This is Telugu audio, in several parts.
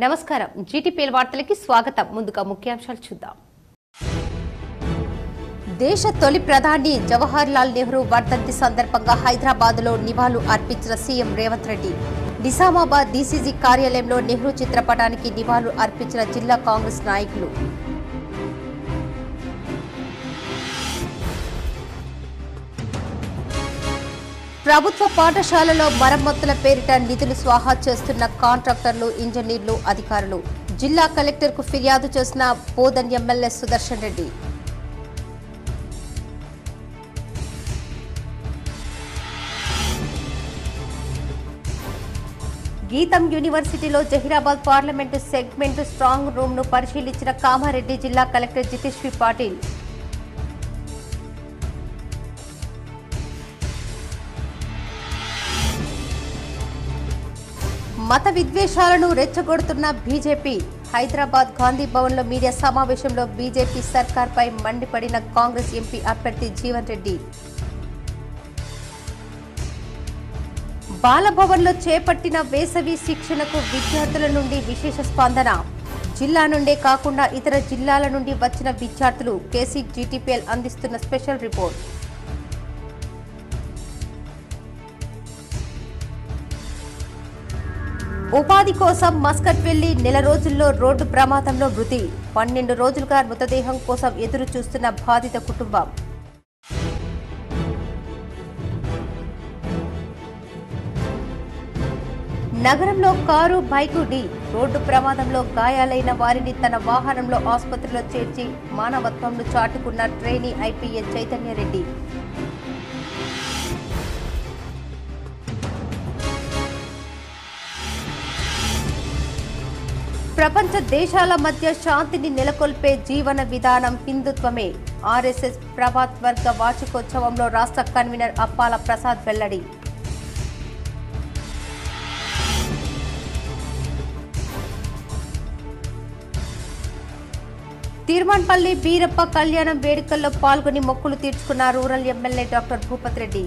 నమస్కారం జీటీపీఎల్ వార్తలకి స్వాగతం ముందుగా ముఖ్యాంశాలు చూద్దాం దేశ తొలి ప్రధాని జవహర్ లాల్ నెహ్రూ వర్ధంతి సందర్భంగా హైదరాబాద్లో నివాళులు అర్పించిన సీఎం రేవంత్ రెడ్డి నిజామాబాద్ డీసీసీ కార్యాలయంలో నెహ్రూ చిత్రపటానికి నివాళులు అర్పించిన జిల్లా కాంగ్రెస్ నాయకులు ప్రభుత్వ పాఠశాలలో మరమ్మతుల పేరిట నిధులు స్వాహా చేస్తున్న కాంట్రాక్టర్లు ఇంజనీర్లు అధికారులు జిల్లా కలెక్టర్కు ఫిర్యాదు చేసిన బోధన్ ఎమ్మెల్యే సుదర్శన్ రెడ్డి గీతం యూనివర్సిటీలో Zaheerabad parliament segment strong room ను పరిశీలించిన కామారెడ్డి జిల్లా కలెక్టర్ జితేశ్వరి పాటిల్ మత విద్వేషాలను రెచ్చగొడుతున్న బీజేపీ హైదరాబాద్ గాంధీ భవన్లో మీడియా సమావేశంలో బీజేపీ సర్కార్పై మండిపడిన కాంగ్రెస్ ఎంపీ అభ్యర్థి జీవన్ రెడ్డి బాలభవన్లో చేపట్టిన వేసవి శిక్షణకు విద్యార్థుల నుండి విశేష స్పందన జిల్లా నుండే కాకుండా ఇతర జిల్లాల నుండి వచ్చిన విద్యార్థులు కేసీ జీటీపీఎల్ అందిస్తున్న స్పెషల్ రిపోర్ట్ ఉపాధి కోసం మస్కట్ వెళ్లి నెల రోజుల్లో రోడ్డు ప్రమాదంలో మృతి 12 రోజులుగా మృతదేహం కోసం ఎదురు చూస్తున్న బాధిత కుటుంబం నగరంలో కారు బైకు ఢీ రోడ్డు ప్రమాదంలో గాయాలైన వారిని తన వాహనంలో ఆసుపత్రిలో చేర్చి మానవత్వంను చాటుకున్న ట్రైనీ ఐపీఎస్ చైతన్యరెడ్డి ప్రపంచ దేశాల మధ్య శాంతిని నెలకొల్పే జీవన విధానం హిందుత్వమే ఆర్ఎస్ఎస్ ప్రభాత్ వర్గ వార్షికోత్సవంలో రాష్ట్ర కన్వీనర్ అప్పాల ప్రసాద్ వెల్లడి తిరుమన్పల్లి బీరప్ప కళ్యాణం వేడుకల్లో పాల్గొని మొక్కులు తీర్చుకున్న rural MLA doctor Bhupath Reddy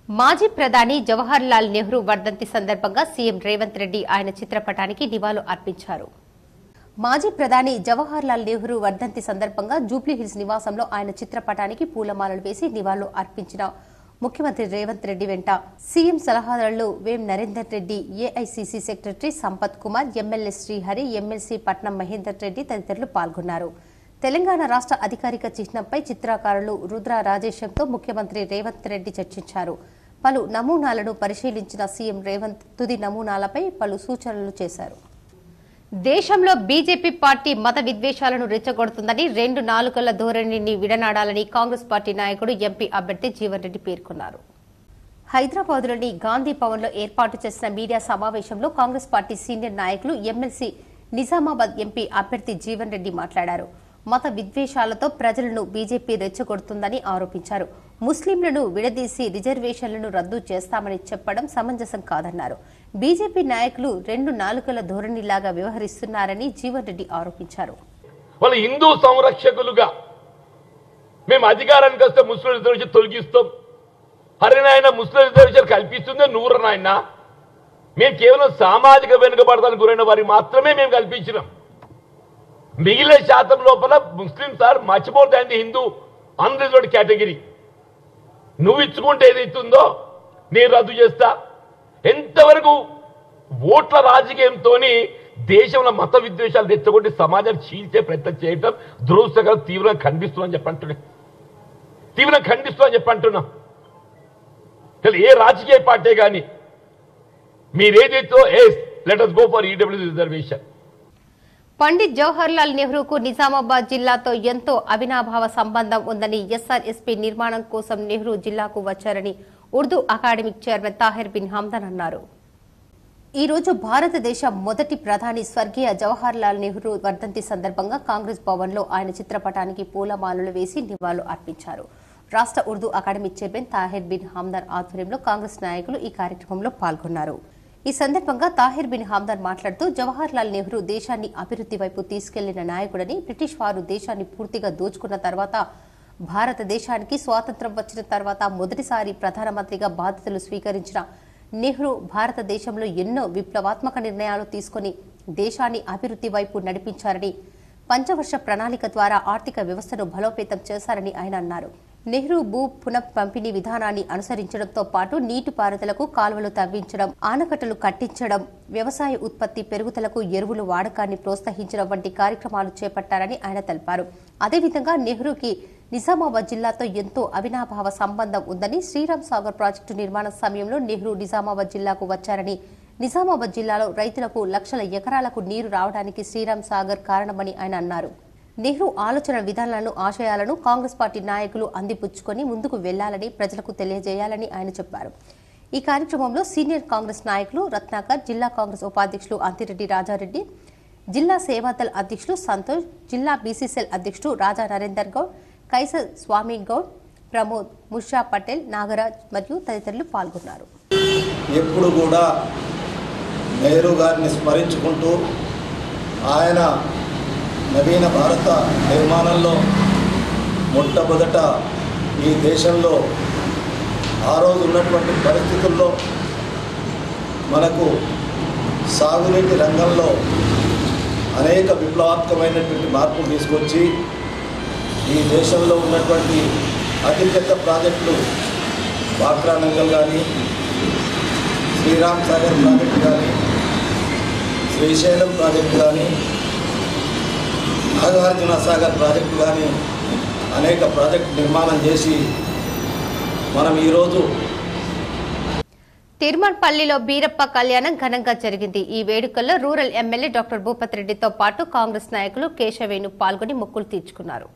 మాజీ ప్రధాని జవహర్ లాల్ నెహ్రూ వర్ధంతి సందర్భంగా సీఎం రేవంత్ రెడ్డి ఆయన చిత్రపటానికి నివాళులు అర్పించారు మాజీ ప్రధాని జవహర్ లాల్ నెహ్రూ వర్ధంతి సందర్భంగా జూబ్లీహిల్స్ నివాసంలో ఆయన చిత్రపటానికి పూలమాలలు వేసి నివాళులు అర్పించిన ముఖ్యమంత్రి రేవంత్ రెడ్డి వెంట సీఎం సలహాదారులు Vem Narender Reddy AICC secretary Sampath Kumar MLA Srihari MLC Patnam Mahender Reddy తదితరులు పాల్గొన్నారు తెలంగాణ రాష్ట్ర అధికారిక చిహ్నంపై చిత్రకారులు రుద్ర రాజేశంతో ముఖ్యమంత్రి రేవంత్ రెడ్డి చర్చించారు పలు నమూనాలను పరిశీలించిన సీఎం రేవంత్ తుది నమూనాలపై పలు సూచనలు చేశారు దేశంలో బీజేపీ పార్టీ మత విద్వేషాలను రెచ్చగొడుతుందని 2 నాలుకల ధోరణిని విడనాడాలని కాంగ్రెస్ పార్టీ నాయకుడు ఎంపీ అభ్యర్థి జీవన్ రెడ్డి పేర్కొన్నారు హైదరాబాద్లోని గాంధీ భవన్లో ఏర్పాటు చేసిన మీడియా సమావేశంలో కాంగ్రెస్ పార్టీ సీనియర్ నాయకులు ఎమ్మెల్సీ నిజామాబాద్ ఎంపీ అభ్యర్థి జీవన్ రెడ్డి మాట్లాడారు మత విద్వేషాలతో ప్రజలను బీజేపీ రెచ్చగొడుతుందని ఆరోపించారు ముస్లింలను విడదీసి రిజర్వేషన్లను రద్దు చేస్తామని చెప్పడం సమంజసం కాదన్నారు బీజేపీ నాయకులు 2 నాలుకల ధోరణిలాగా వ్యవహరిస్తున్నారని జీవన్ రెడ్డి ఆరోపించారు వాళ్ళు హిందూ సంరక్షకులుగా మేము అధికారానికి వస్తే ముస్లిం రిజర్వేషన్ తొలగిస్తాం హరినాయన ముస్లిం రిజర్వేషన్ కల్పిస్తుందే నూరనాయన మేము కేవలం సామాజిక వెనుకబడతానికి గురైన వారికి మాత్రమే మేము కల్పించినాం మిగిలిన శాతం లోపల Muslim sir much more than the Hindu unreserved category నువ్వు ఇచ్చుకుంటే ఏదైతుందో నేను రద్దు చేస్తా ఎంతవరకు ఓట్ల రాజకీయంతో దేశంలో మత విద్వేషాలు తెచ్చగొట్టి సమాజాన్ని చీల్చే ప్రయత్నం చేయటం దురదృష్టకరం తీవ్రంగా ఖండిస్తున్నాను చెప్పంటున్నా ఏ రాజకీయ పార్టీ కానీ మీరేదైతే let us go for EWS reservation Pandit Jawahar Lal నెహ్రూకు నిజామాబాద్ జిల్లాతో ఎంతో అవినాభావ సంబంధం ఉందని ఎస్ఆర్ఎస్పీ నిర్మాణం కోసం నెహ్రూ జిల్లాకు వచ్చారని ఉర్దూ అకాడమిక్ చైర్మన్ తాహిర్ బిన్ హమ్దన్ అన్నారు ఈ రోజు భారతదేశ మొదటి ప్రధాని స్వర్గీయ జవహర్ లాల్ నెహ్రూ వర్ధంతి సందర్భంగా కాంగ్రెస్ భవన్లో ఆయన చిత్రపటానికి పూలమాలలు వేసి నివాళులు అర్పించారు రాష్ట్ర ఉర్దూ అకాడమిక్ చైర్మన్ తాహిర్ బిన్ హమ్దన్ ఆధ్వర్యంలో కాంగ్రెస్ నాయకులు ఈ కార్యక్రమంలో పాల్గొన్నారు ఈ సందర్భంగా తాహిర్ బిన్ హమ్దన్ మాట్లాడుతూ జవహర్ లాల్ నెహ్రూ దేశాన్ని అభివృద్ధి వైపు తీసుకెళ్లిన నాయకుడని బ్రిటిష్ వారు దేశాన్ని పూర్తిగా దోచుకున్న తర్వాత భారతదేశానికి స్వాతంత్ర్యం వచ్చిన తర్వాత మొదటిసారి ప్రధానమంత్రిగా బాధ్యతలు స్వీకరించిన నెహ్రూ భారతదేశంలో ఎన్నో విప్లవాత్మక నిర్ణయాలు తీసుకుని దేశాన్ని అభివృద్ధి వైపు నడిపించారని, పంచవర్ష ప్రణాళిక ద్వారా ఆర్థిక వ్యవస్థను బలోపేతం చేశారని ఆయన అన్నారు. నెహ్రూ భూ పునః పంపిణీ విధానాన్ని అనుసరించడంతో పాటు నీటిపారుదలకు కాలువలు తవ్వించడం, ఆనకట్టలు కట్టించడం, వ్యవసాయ ఉత్పత్తి పెరుగుదలకు ఎరువుల వాడకాన్ని ప్రోత్సహించడం వంటి కార్యక్రమాలు చేపట్టారని ఆయన తెలిపారు. అదేవిధంగా నెహ్రూకి నిజామాబాద్ జిల్లాతో ఎంతో అవినాభావ సంబంధం ఉందని, శ్రీరామ్ సాగర్ ప్రాజెక్టు నిర్మాణ సమయంలో నెహ్రూ నిజామాబాద్ జిల్లాకు వచ్చారని, నిజామాబాద్ జిల్లాలో రైతులకు లక్షల ఎకరాలకు నీరు రావడానికి శ్రీరామ్ సాగర్ కారణమని ఆయన అన్నారు. నెహ్రూ ఆలోచన విధానాలను, ఆశయాలను కాంగ్రెస్ పార్టీ నాయకులు అందిపుచ్చుకొని ముందుకు వెళ్లాలని ప్రజలకు తెలియజేయాలని ఆయన చెప్పారు. ఈ కార్యక్రమంలో సీనియర్ కాంగ్రెస్ నాయకులు రత్నాకర్, జిల్లా కాంగ్రెస్ ఉపాధ్యక్షులు అంతిరెడ్డి రాజారెడ్డి, జిల్లా సేవాదల్ అధ్యక్షులు సంతోష్, జిల్లా బీసీసీఎల్ అధ్యక్షుడు రాజా నరేందర్ గౌడ్, కైసర్ స్వామి గౌడ్, ప్రమోద్, ముషా పటేల్, నాగరాజ్ మరియు తదితరులు పాల్గొన్నారు. ఎప్పుడు కూడా నెహ్రూ గారిని స్మరించుకుంటూ ఆయన నవీన భారత నిర్మాణంలో మొట్టమొదట ఈ దేశంలో ఆ రోజు ఉన్నటువంటి పరిస్థితుల్లో మనకు సాగునీటి రంగంలో అనేక విప్లవాత్మకమైనటువంటి మార్పులు తీసుకొచ్చి ఈ దేశంలో ఉన్నటువంటి అతిపెద్ద ప్రాజెక్టులు వాక్రా నంగల్ కానీ, శ్రీరామ్ సాగర్ ప్రాజెక్టు కానీ, శ్రీశైలం ప్రాజెక్టు కానీ, నాగార్జున సాగర్ ప్రాజెక్టు కానీ అనేక ప్రాజెక్టు నిర్మాణం చేసి మనం ఈరోజు తిరుమలపల్లిలో బీరప్ప కళ్యాణం ఘనంగా జరిగింది. ఈ వేడుకల్లో రూరల్ ఎమ్మెల్యే డాక్టర్ భూపత్ రెడ్డితో పాటు కాంగ్రెస్ నాయకులు కేశవేణు పాల్గొని మొక్కులు తీర్చుకున్నారు.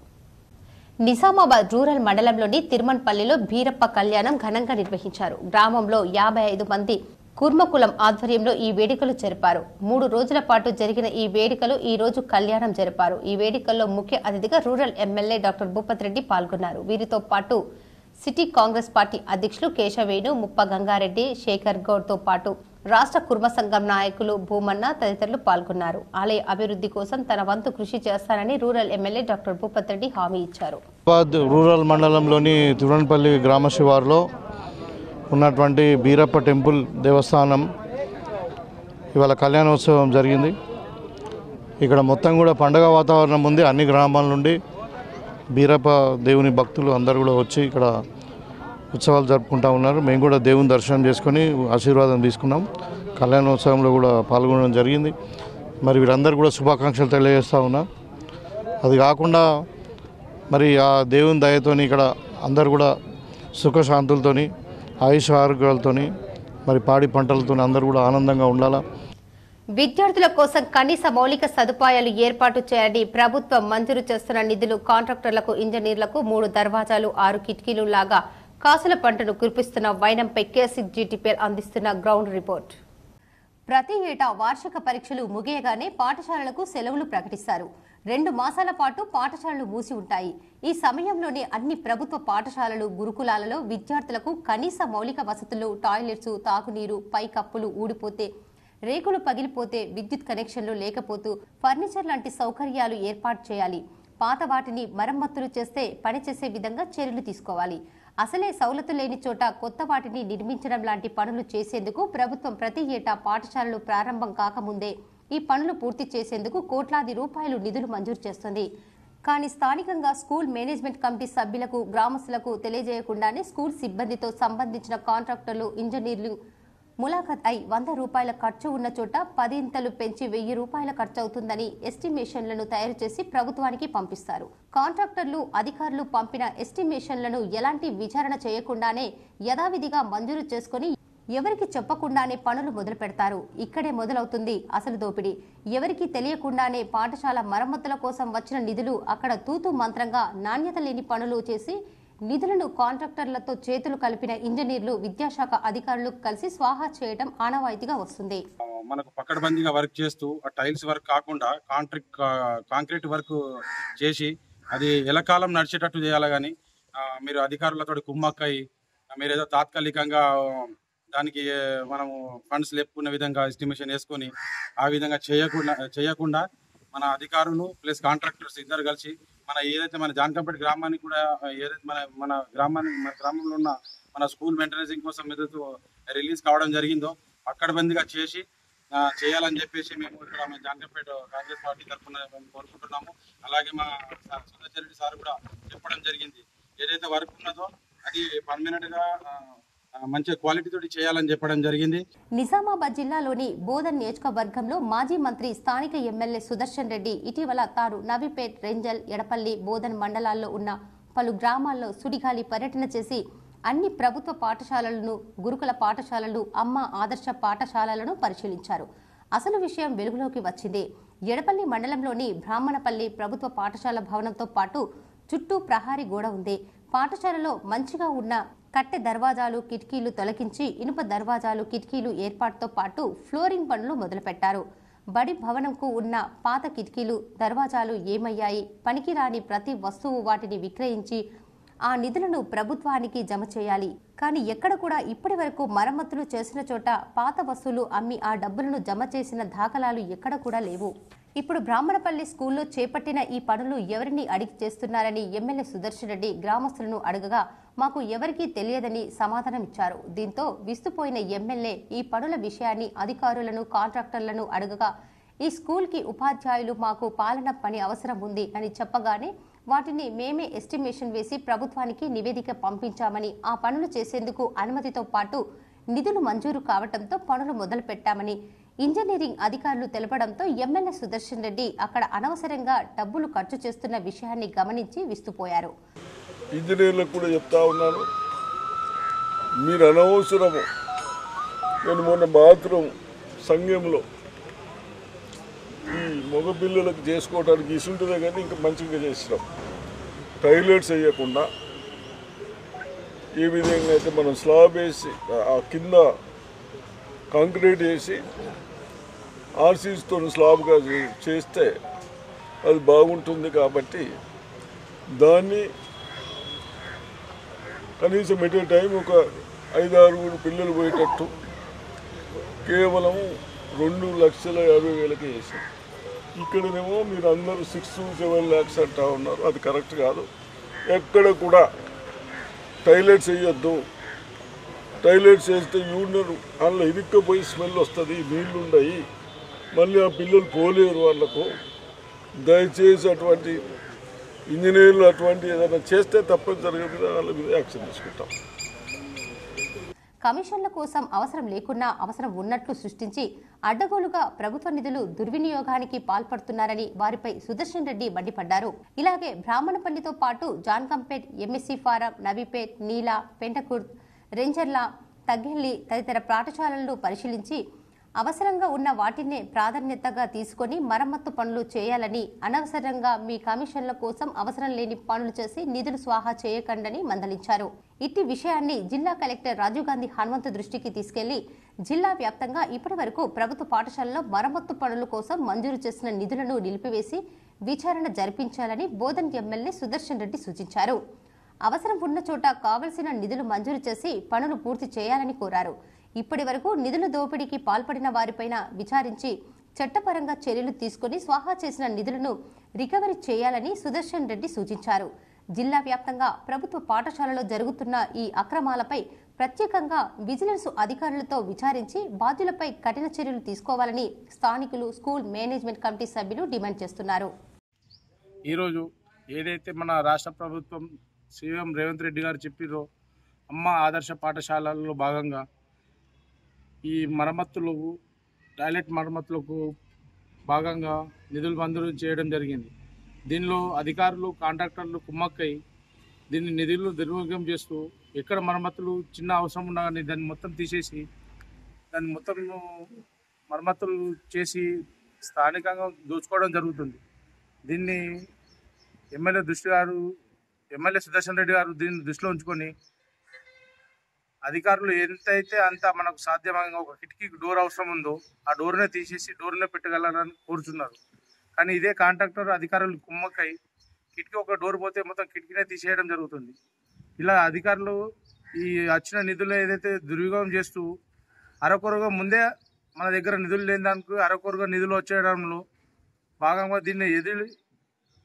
నిజామాబాద్ రూరల్ మండలంలోని తిరుమలపల్లిలో బీరప్ప కళ్యాణం ఘనంగా నిర్వహించారు. గ్రామంలో 55 మంది కుర్మకులం ఆధ్వర్యంలో ఈ వేడుకలు జరిపారు. 3 రోజుల పాటు జరిగిన ఈ వేడుకలు ఈ రోజు కళ్యాణం జరిపారు. ఈ వేడుకల్లో ముఖ్య అతిథిగా rural MLA doctor Bhupath Reddy పాల్గొన్నారు. వీరితో పాటు సిటీ కాంగ్రెస్ పార్టీ అధ్యక్షులు కేశవేణు, ముప్ప గంగారెడ్డి, శేఖర్ గౌడ్ తో పాటు రాష్ట్ర కుర్మ సంఘం నాయకులు భూమన్న తదితరులు పాల్గొన్నారు. ఆలయ అభివృద్ధి కోసం తన వంతు కృషి చేస్తానని rural MLA doctor Bhupath Reddy హామీ ఇచ్చారు. రూరల్ మండలంలోని తిరువన్పల్లి గ్రామ శివారులో ఉన్నటువంటి బీరప్ప టెంపుల్ దేవస్థానం ఇవాళ కళ్యాణోత్సవం జరిగింది. ఇక్కడ మొత్తం కూడా పండగ వాతావరణం ఉంది. అన్ని గ్రామాల నుండి బీరప్ప దేవుని భక్తులు అందరూ కూడా వచ్చి ఇక్కడ ఉత్సవాలు జరుపుకుంటూ ఉన్నారు. మేము కూడా దేవుని దర్శనం చేసుకొని ఆశీర్వాదం తీసుకున్నాం. కళ్యాణోత్సవంలో కూడా పాల్గొనడం జరిగింది. మరి వీరందరూ కూడా శుభాకాంక్షలు తెలియజేస్తూ ఉన్నా. అది కాకుండా మరి ఆ దేవుని దయతోని ఇక్కడ అందరూ కూడా సుఖశాంతులతోని, ఆయుష ఆరోగ్యాలతోని, మరి పాడి పంటలతో అందరూ కూడా ఆనందంగా ఉండాలా. విద్యార్థుల కోసం కనీస మౌలిక సదుపాయాలు ఏర్పాటు చేయాలని ప్రభుత్వం మంజూరు చేస్తున్న నిధులు కాంట్రాక్టర్లకు, ఇంజనీర్లకు 3 దర్వాజాలు 6 కిటికీలు లాగా కాసుల పంటను కురిపిస్తున్న వైనంపై కేసీజీటీపీఎల్ అందిస్తున్న గ్రౌండ్ రిపోర్ట్. ప్రతి ఏటా వార్షిక పరీక్షలు ముగియగానే పాఠశాలలకు సెలవులు ప్రకటిస్తారు. 2 మాసాల పాటు పాఠశాలలు మూసి ఉంటాయి. ఈ సమయంలోనే అన్ని ప్రభుత్వ పాఠశాలలు, గురుకులాలలో విద్యార్థులకు కనీస మౌలిక వసతులు, టాయిలెట్స్, తాగునీరు, పైకప్పులు ఊడిపోతే, రేకులు పగిలిపోతే, విద్యుత్ కనెక్షన్లు లేకపోతూ ఫర్నిచర్ లాంటి సౌకర్యాలు ఏర్పాటు చేయాలి. పాత వాటిని మరమ్మతులు చేస్తే పనిచేసే విధంగా చర్యలు తీసుకోవాలి. అసలే సౌలతు లేని చోట కొత్త వాటిని నిర్మించడం లాంటి పనులు చేసేందుకు ప్రభుత్వం ప్రతి ఏటా పాఠశాలలు ప్రారంభం కాకముందే ఈ పనులు పూర్తి చేసేందుకు కోట్లాది రూపాయలు నిధులు మంజూరు చేస్తుంది. కానీ స్థానికంగా స్కూల్ మేనేజ్మెంట్ కమిటీ సభ్యులకు, గ్రామస్తులకు తెలియజేయకుండానే స్కూల్ సిబ్బందితో సంబంధించిన కాంట్రాక్టర్లు, ఇంజనీర్లు ములాఖత్ అయి 100 రూపాయల ఖర్చు ఉన్న చోట 10 ఇంతలు పెంచి 1000 రూపాయల ఖర్చు అవుతుందని ఎస్టిమేషన్లను తయారు చేసి ప్రభుత్వానికి పంపిస్తారు. కాంట్రాక్టర్లు, అధికారులు పంపిన ఎస్టిమేషన్లను ఎలాంటి విచారణ చేయకుండానే యథావిధిగా మంజూరు చేసుకుని ఎవరికి చెప్పకుండానే పనులు మొదలు పెడతారు. ఇక్కడే మొదలవుతుంది అసలు దోపిడీ. ఎవరికి తెలియకుండానే పాఠశాల మరమ్మతుల కోసం వచ్చిన నిధులు అక్కడ తూతు మంత్రంగా నాణ్యత లేని పనులు చేసి నిధులను కాంట్రాక్టర్లతో చేతులు కలిపిన ఇంజనీర్లు, విద్యాశాఖ అధికారులు కలిసి స్వాహా చేయడం ఆనవాయితీగా వస్తుంది. మనకు పక్కడబందీగా వర్క్ చేస్తూ ఆ టైల్స్ వర్క్ కాకుండా కాంక్రీట్ వర్క్ చేసి అది ఎలకాలం నడిచేటట్టు చేయాలి. కానీ మీరు అధికారులతో కుమ్మక్కయి మీరు ఏదో తాత్కాలికంగా దానికి మనము ఫండ్స్ లేపుకునే విధంగా ఎస్టిమేషన్ వేసుకొని ఆ విధంగా చేయకుండా మన అధికారులు ప్లస్ కాంట్రాక్టర్స్ ఇద్దరు కలిసి మన ఏదైతే మన జాన్కంపేట గ్రామానికి కూడా ఏదైతే మన గ్రామంలో ఉన్న మన స్కూల్ మెయింటెనెన్సింగ్ కోసం ఏదైతే రిలీజ్ కావడం జరిగిందో పక్కడబందిగా చేసి చేయాలని చెప్పేసి మేము ఇక్కడ జాన్కంపేట కాంగ్రెస్ పార్టీ తరఫున మేము కోరుకుంటున్నాము. అలాగే మా సుదర్శన్ రెడ్డి సార్ కూడా చెప్పడం జరిగింది, ఏదైతే వర్క్ ఉన్నదో అది పర్మనెంట్ గా మంచి క్వాలిటీ తోటి చేయాలని చెప్పడం జరిగింది. నిజామాబాద్ జిల్లాలోని బోధన్ నియోజకవర్గంలో మాజీ మంత్రి స్థానిక ఎమ్మెల్యే సుదర్శన్ రెడ్డి ఇటీవల తాను నవీపేట్, రెంజల్, ఎడపల్లి, బోధన్ మండలాల్లో ఉన్న పలు గ్రామాల్లో సుడిగాలి పర్యటన చేసి అన్ని ప్రభుత్వ పాఠశాలలను, గురుకుల పాఠశాలలు, అమ్మ ఆదర్శ పాఠశాలలను పరిశీలించారు. అసలు విషయం వెలుగులోకి వచ్చింది. ఎడపల్లి మండలంలోని బ్రాహ్మణపల్లి ప్రభుత్వ పాఠశాల భవనంతో పాటు చుట్టూ ప్రహారీ గోడ ఉంది. పాఠశాలలో మంచిగా ఉన్న కట్టె దర్వాజాలు, కిటికీలు తొలగించి ఇనుప దర్వాజాలు, కిటికీలు ఏర్పాటుతో పాటు ఫ్లోరింగ్ పనులు మొదలుపెట్టారు. బడి భవనంకు ఉన్న పాత కిటికీలు, దర్వాజాలు ఏమయ్యాయి? పనికిరాని ప్రతి వస్తువు వాటిని విక్రయించి ఆ నిధులను ప్రభుత్వానికి జమ చేయాలి. కానీ ఎక్కడ కూడా ఇప్పటి వరకు మరమ్మతులు చేసిన చోట పాత వస్తువులు అమ్మి ఆ డబ్బులను జమ చేసిన దాఖలాలు ఎక్కడ కూడా లేవు. ఇప్పుడు బ్రాహ్మణపల్లి స్కూల్లో చేపట్టిన ఈ పనులు ఎవరిని అడిగి చేస్తున్నారని ఎమ్మెల్యే సుదర్శన్ రెడ్డి గ్రామస్తులను అడగగా మాకు ఎవరికీ తెలియదని సమాధానమిచ్చారు. దీంతో విస్తుపోయిన ఎమ్మెల్యే ఈ పనుల విషయాన్ని అధికారులను, కాంట్రాక్టర్లను అడగగా ఈ స్కూల్కి ఉపాధ్యాయులు మాకు పాలన పని అవసరం ఉంది అని చెప్పగానే వాటిని మేమే ఎస్టిమేషన్ వేసి ప్రభుత్వానికి నివేదిక పంపించామని, ఆ పనులు చేసేందుకు అనుమతితో పాటు నిధులు మంజూరు కావడంతో పనులు మొదలు పెట్టామని ఇంజనీరింగ్ అధికారులు తెలపడంతో ఎమ్మెల్యే సుదర్శన్ రెడ్డి అక్కడ అనవసరంగా డబ్బులు ఖర్చు చేస్తున్న విషయాన్ని గమనించి విస్తుపోయారు. ఇంజనీర్లకు కూడా చెప్తా ఉన్నాను, మీరు అనవసరము. నేను మొన్న బాత్రూమ్ సంఘంలో ఈ మగ పిల్లలకు చేసుకోవడానికి ఇసుంటుందే కానీ ఇంకా మంచిగా చేసినాం. టాయిలెట్స్ వేయకుండా ఏ విధంగా అయితే మనం స్లాబ్ వేసి ఆ కింద కాంక్రీట్ వేసి ఆర్సీస్తో స్లాబ్గా చేస్తే అది బాగుంటుంది. కాబట్టి దాన్ని కనీసం ఎట్ ఏ టైం ఒక 5-6 పిల్లలు పోయేటట్టు కేవలం 2,50,000 చేశాం. ఇక్కడనేమో మీరు అందరూ 6-7 lakhs అంటా ఉన్నారు. అది కరెక్ట్ కాదు. ఎక్కడ కూడా టాయిలెట్స్ వేయొద్దు. టాయిలెట్స్ వేస్తే యూరినర్ అందులో ఇరుక్కపోయి స్మెల్ వస్తుంది, నీళ్లు ఉన్నాయి, మళ్ళీ ఆ పిల్లలు పోలేరు. వాళ్ళకు దయచేసి అటువంటి ఇంజనీర్లు అటువంటి ఏదైనా చేస్తే తప్పనిసరిగా వాళ్ళ మీద యాక్షన్ తీసుకుంటాం. కమిషన్ల కోసం అవసరం లేకున్నా అవసరం ఉన్నట్లు సృష్టించి అడ్డగోలుగా ప్రభుత్వ నిధులు దుర్వినియోగానికి పాల్పడుతున్నారని వారిపై సుదర్శన్ రెడ్డి మండిపడ్డారు. ఇలాగే బ్రాహ్మణపల్లితో పాటు జాన్కంపేట్, ఎంఎస్సి ఫారం, నవీపేట్, నీలా, పెంటకుర్ద్, రెంజర్ల, తగ్గెల్లి తదితర పాఠశాలలను పరిశీలించి అవసరంగా ఉన్న వాటినే ప్రాధాన్యతగా తీసుకొని మరమ్మత్తు పనులు చేయాలని, అనవసరంగా మీ కమిషన్ల కోసం అవసరం లేని పనులు చేసి నిధులు స్వాహా చేయకండని మందలించారు. ఇట్టి విషయాన్ని జిల్లా కలెక్టర్ రాజీవ్ గాంధీ హనుమంతు దృష్టికి తీసుకెళ్లి జిల్లా వ్యాప్తంగా ఇప్పటి వరకు ప్రభుత్వ పాఠశాలలో మరమ్మత్తు పనుల కోసం మంజూరు చేసిన నిధులను నిలిపివేసి విచారణ జరిపించాలని బోధన్ ఎమ్మెల్యే సుదర్శన్ రెడ్డి సూచించారు. అవసరం ఉన్న చోట కావలసిన నిధులు మంజూరు చేసి పనులు పూర్తి చేయాలని కోరారు. ఇప్పటి వరకు నిధుల దోపిడీకి పాల్పడిన వారిపైన విచారించి చట్టపరంగా చర్యలు తీసుకుని స్వాహా చేసిన నిధులను రికవరీ చేయాలని సుదర్శన్ రెడ్డి సూచించారు. జిల్లా వ్యాప్తంగా ప్రభుత్వ పాఠశాలలో జరుగుతున్న ఈ అక్రమాలపై ప్రత్యేకంగా విజిలెన్స్ అధికారులతో విచారించి బాధ్యులపై కఠిన చర్యలు తీసుకోవాలని స్థానికులు, స్కూల్ మేనేజ్మెంట్ కమిటీ సభ్యులు డిమాండ్ చేస్తున్నారు. ఈరోజు ఏదైతే మన రాష్ట్ర ప్రభుత్వం సీఎం రేవంత్ రెడ్డి గారు చెప్పిరో అమ్మ ఆదర్శ పాఠశాలల్లో భాగంగా ఈ మరమ్మతులు, టాయిలెట్ మరమ్మతులకు భాగంగా నిధులు మంజూరు చేయడం జరిగింది. దీనిలో అధికారులు, కాంట్రాక్టర్లు కుమ్మక్కై దీన్ని నిధులు దుర్వినియోగం చేస్తూ ఎక్కడ మరమ్మతులు చిన్న అవసరం ఉన్నా కానీ దాన్ని మొత్తం తీసేసి దాన్ని మొత్తం మరమ్మతులు చేసి స్థానికంగా దోచుకోవడం జరుగుతుంది. దీన్ని ఎమ్మెల్యే సుదర్శన్ రెడ్డి గారు దీన్ని దృష్టిలో ఉంచుకొని అధికారులు ఎంతైతే అంత మనకు సాధ్యమైన ఒక కిటికీకి డోర్ అవసరం ఉందో ఆ డోర్నే తీసేసి డోర్నే పెట్టగలరని కోరుతున్నారు. కానీ ఇదే కాంట్రాక్టర్ అధికారులు కుమ్మక్కై కిటికీ ఒక డోర్ పోతే మొత్తం కిటికీనే తీసేయడం జరుగుతుంది. ఇలా అధికారులు ఈ వచ్చిన నిధులు ఏదైతే దుర్వినియోగం చేస్తూ అరకొరగా ముందే మన దగ్గర నిధులు లేని దానికి అరకొరగా నిధులు వచ్చేయడంలో భాగంగా దీన్ని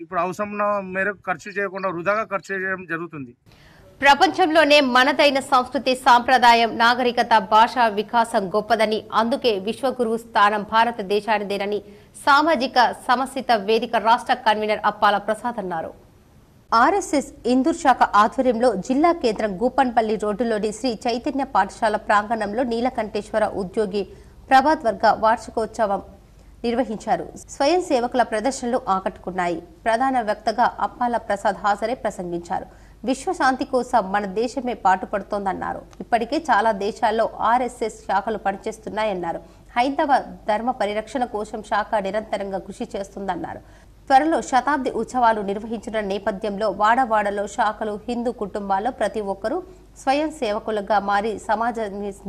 ఇప్పుడు అవసరం మేరకు ఖర్చు చేయకుండా వృధాగా ఖర్చు చేయడం జరుగుతుంది. ప్రపంచంలోనే మనదైన సంస్కృతి, సాంప్రదాయం, నాగరికత, భాషా వికాసం గొప్పదని, అందుకే విశ్వగురువు స్థానం భారతదేశానిదేనని సామాజిక సమస్యత వేదిక రాష్ట్ర కన్వీనర్ అప్పాల ప్రసాద్ అన్నారు. ఆర్ఎస్ఎస్ ఇందూర్ శాఖ ఆధ్వర్యంలో జిల్లా కేంద్రం గూపన్పల్లి రోడ్డులోని శ్రీ చైతన్య పాఠశాల ప్రాంగణంలో నీలకంఠేశ్వర ఉద్యోగి ప్రభాత్ వర్గ వార్షికోత్సవం నిర్వహించారు. స్వయం సేవకుల ప్రదర్శనలు ఆకట్టుకున్నాయి. ప్రధాన వక్తగా అప్పాల ప్రసాద్ హాజరై ప్రసంగించారు. విశ్వశాంతి కోసం మన దేశమే పాటుపడుతోందన్నారు. ఇప్పటికే చాలా దేశాల్లో ఆర్ఎస్ఎస్ శాఖలు పనిచేస్తున్నాయన్నారు. హైందవ ధర్మ పరిరక్షణ కోసం శాఖ నిరంతరంగా కృషి చేస్తుందన్నారు. త్వరలో శతాబ్ది ఉత్సవాలు నిర్వహించిన నేపథ్యంలో వాడవాడలో శాఖలు, హిందూ కుటుంబాల్లో ప్రతి ఒక్కరూ స్వయం సేవకులుగా మారి సమాజ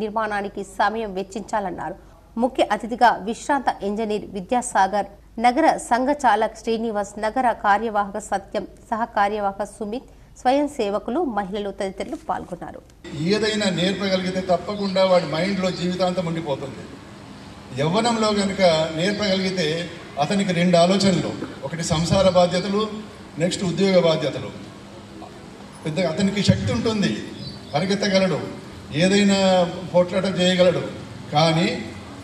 నిర్మాణానికి సమయం వెచ్చించాలన్నారు. ముఖ్య అతిథిగా విశ్రాంత ఇంజనీర్ విద్యాసాగర్, నగర సంఘ చాలక్ శ్రీనివాస్, నగర కార్యవాహక సత్యం, సహ కార్యవాహక సుమిత్, స్వయం సేవకులు, మహిళలు తదితరులు పాల్గొన్నారు. ఏదైనా నేర్పగలిగితే తప్పకుండా వాడి మైండ్లో జీవితాంతం ఉండిపోతుంది. యవ్వనంలో కనుక నేర్పగలిగితే అతనికి 2 ఆలోచనలు, ఒకటి సంసార బాధ్యతలు, నెక్స్ట్ ఉద్యోగ బాధ్యతలు. పెద్దగా అతనికి శక్తి ఉంటుంది, పరిగెత్తగలడు, ఏదైనా పోట్లాట చేయగలడు. కానీ